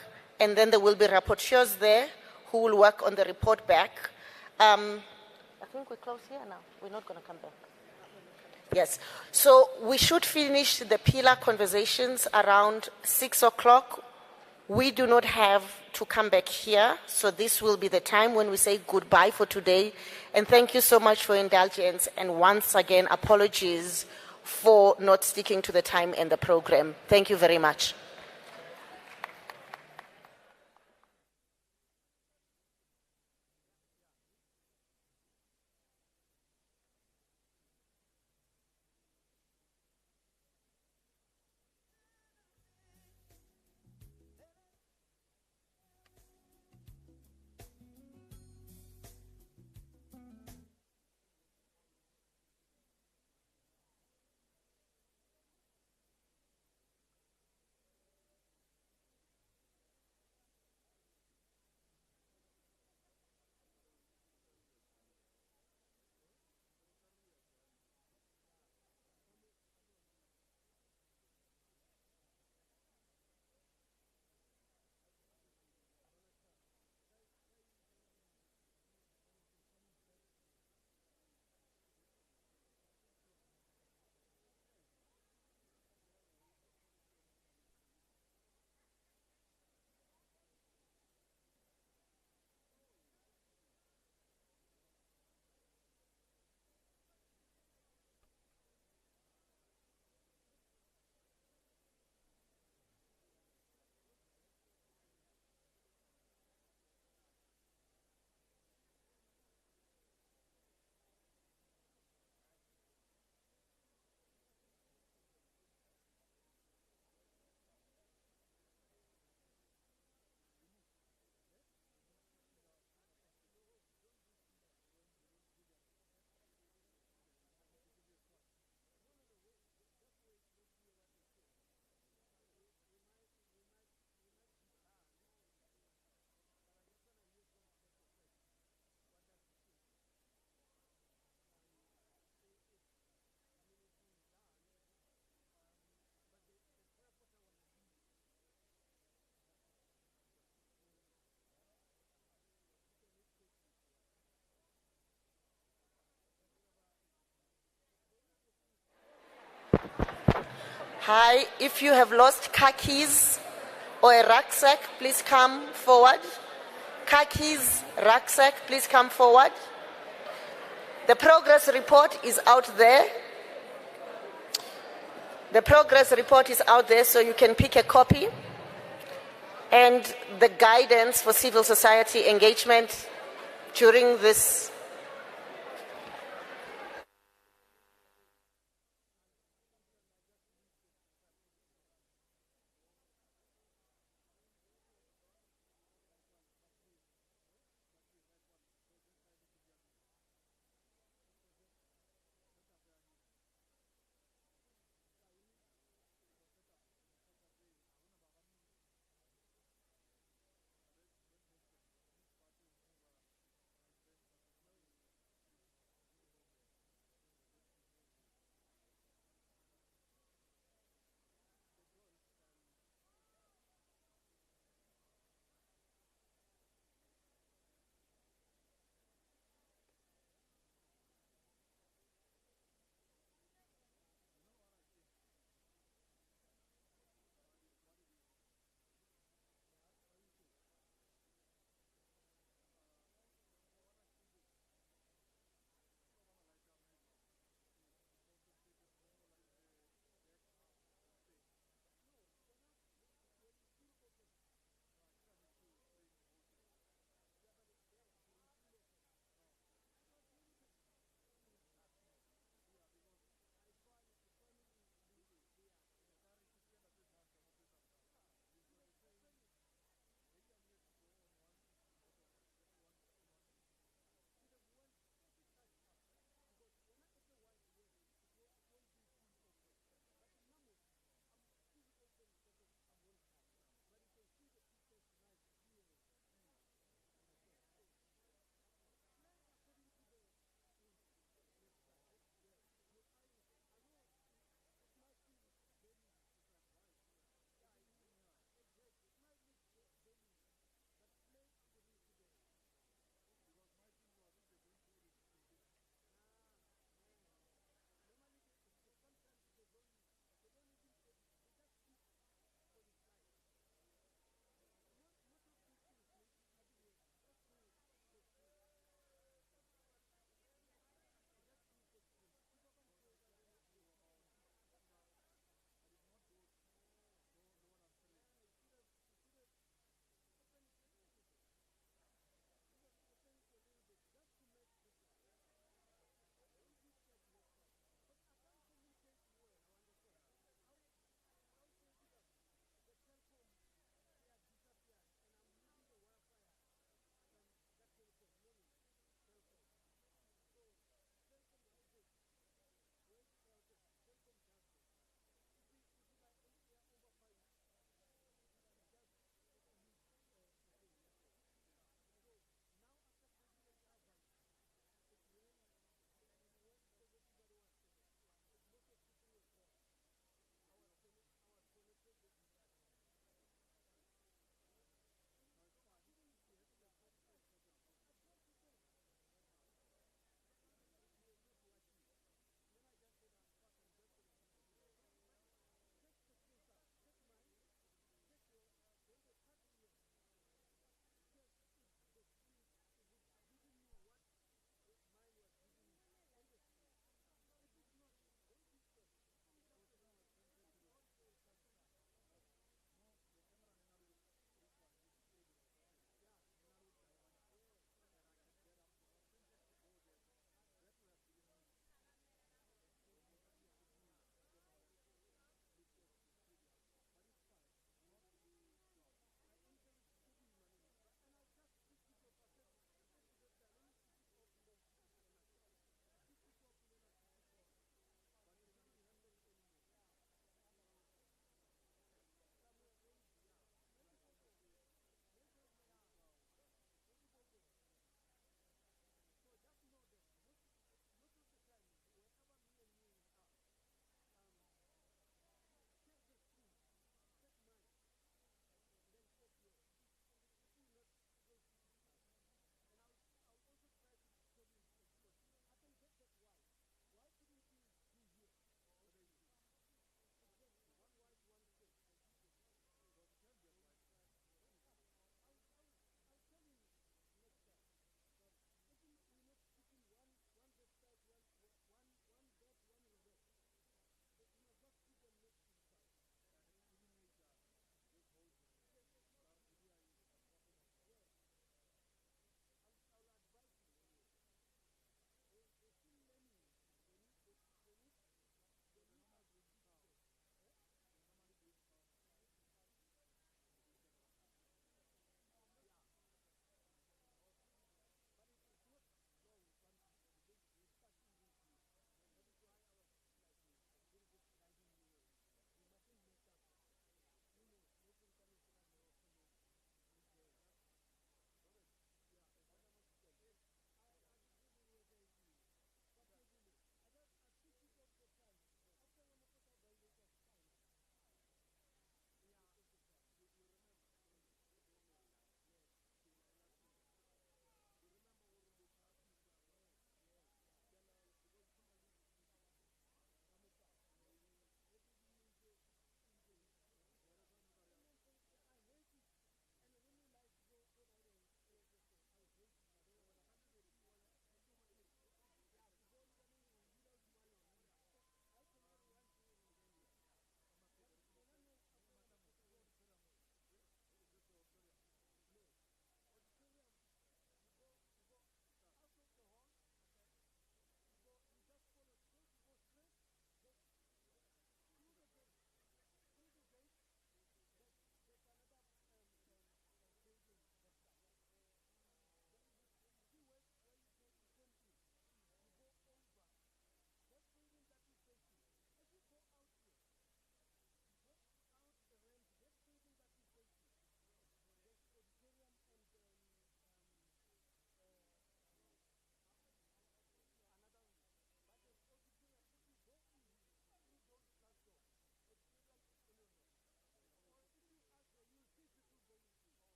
and then there will be rapporteurs there who will work on the report back. I think we close here now. We're not going to come back. Yes. So we should finish the pillar conversations around 6 o'clock. We do not have to come back here. So this will be the time when we say goodbye for today. And thank you so much for indulgence. And once again, apologies for not sticking to the time and the program. Thank you very much. Hi, if you have lost car keys or a rucksack, please come forward. Car keys, rucksack, please come forward. The progress report is out there. The progress report is out there, so you can pick a copy. And the guidance for civil society engagement during this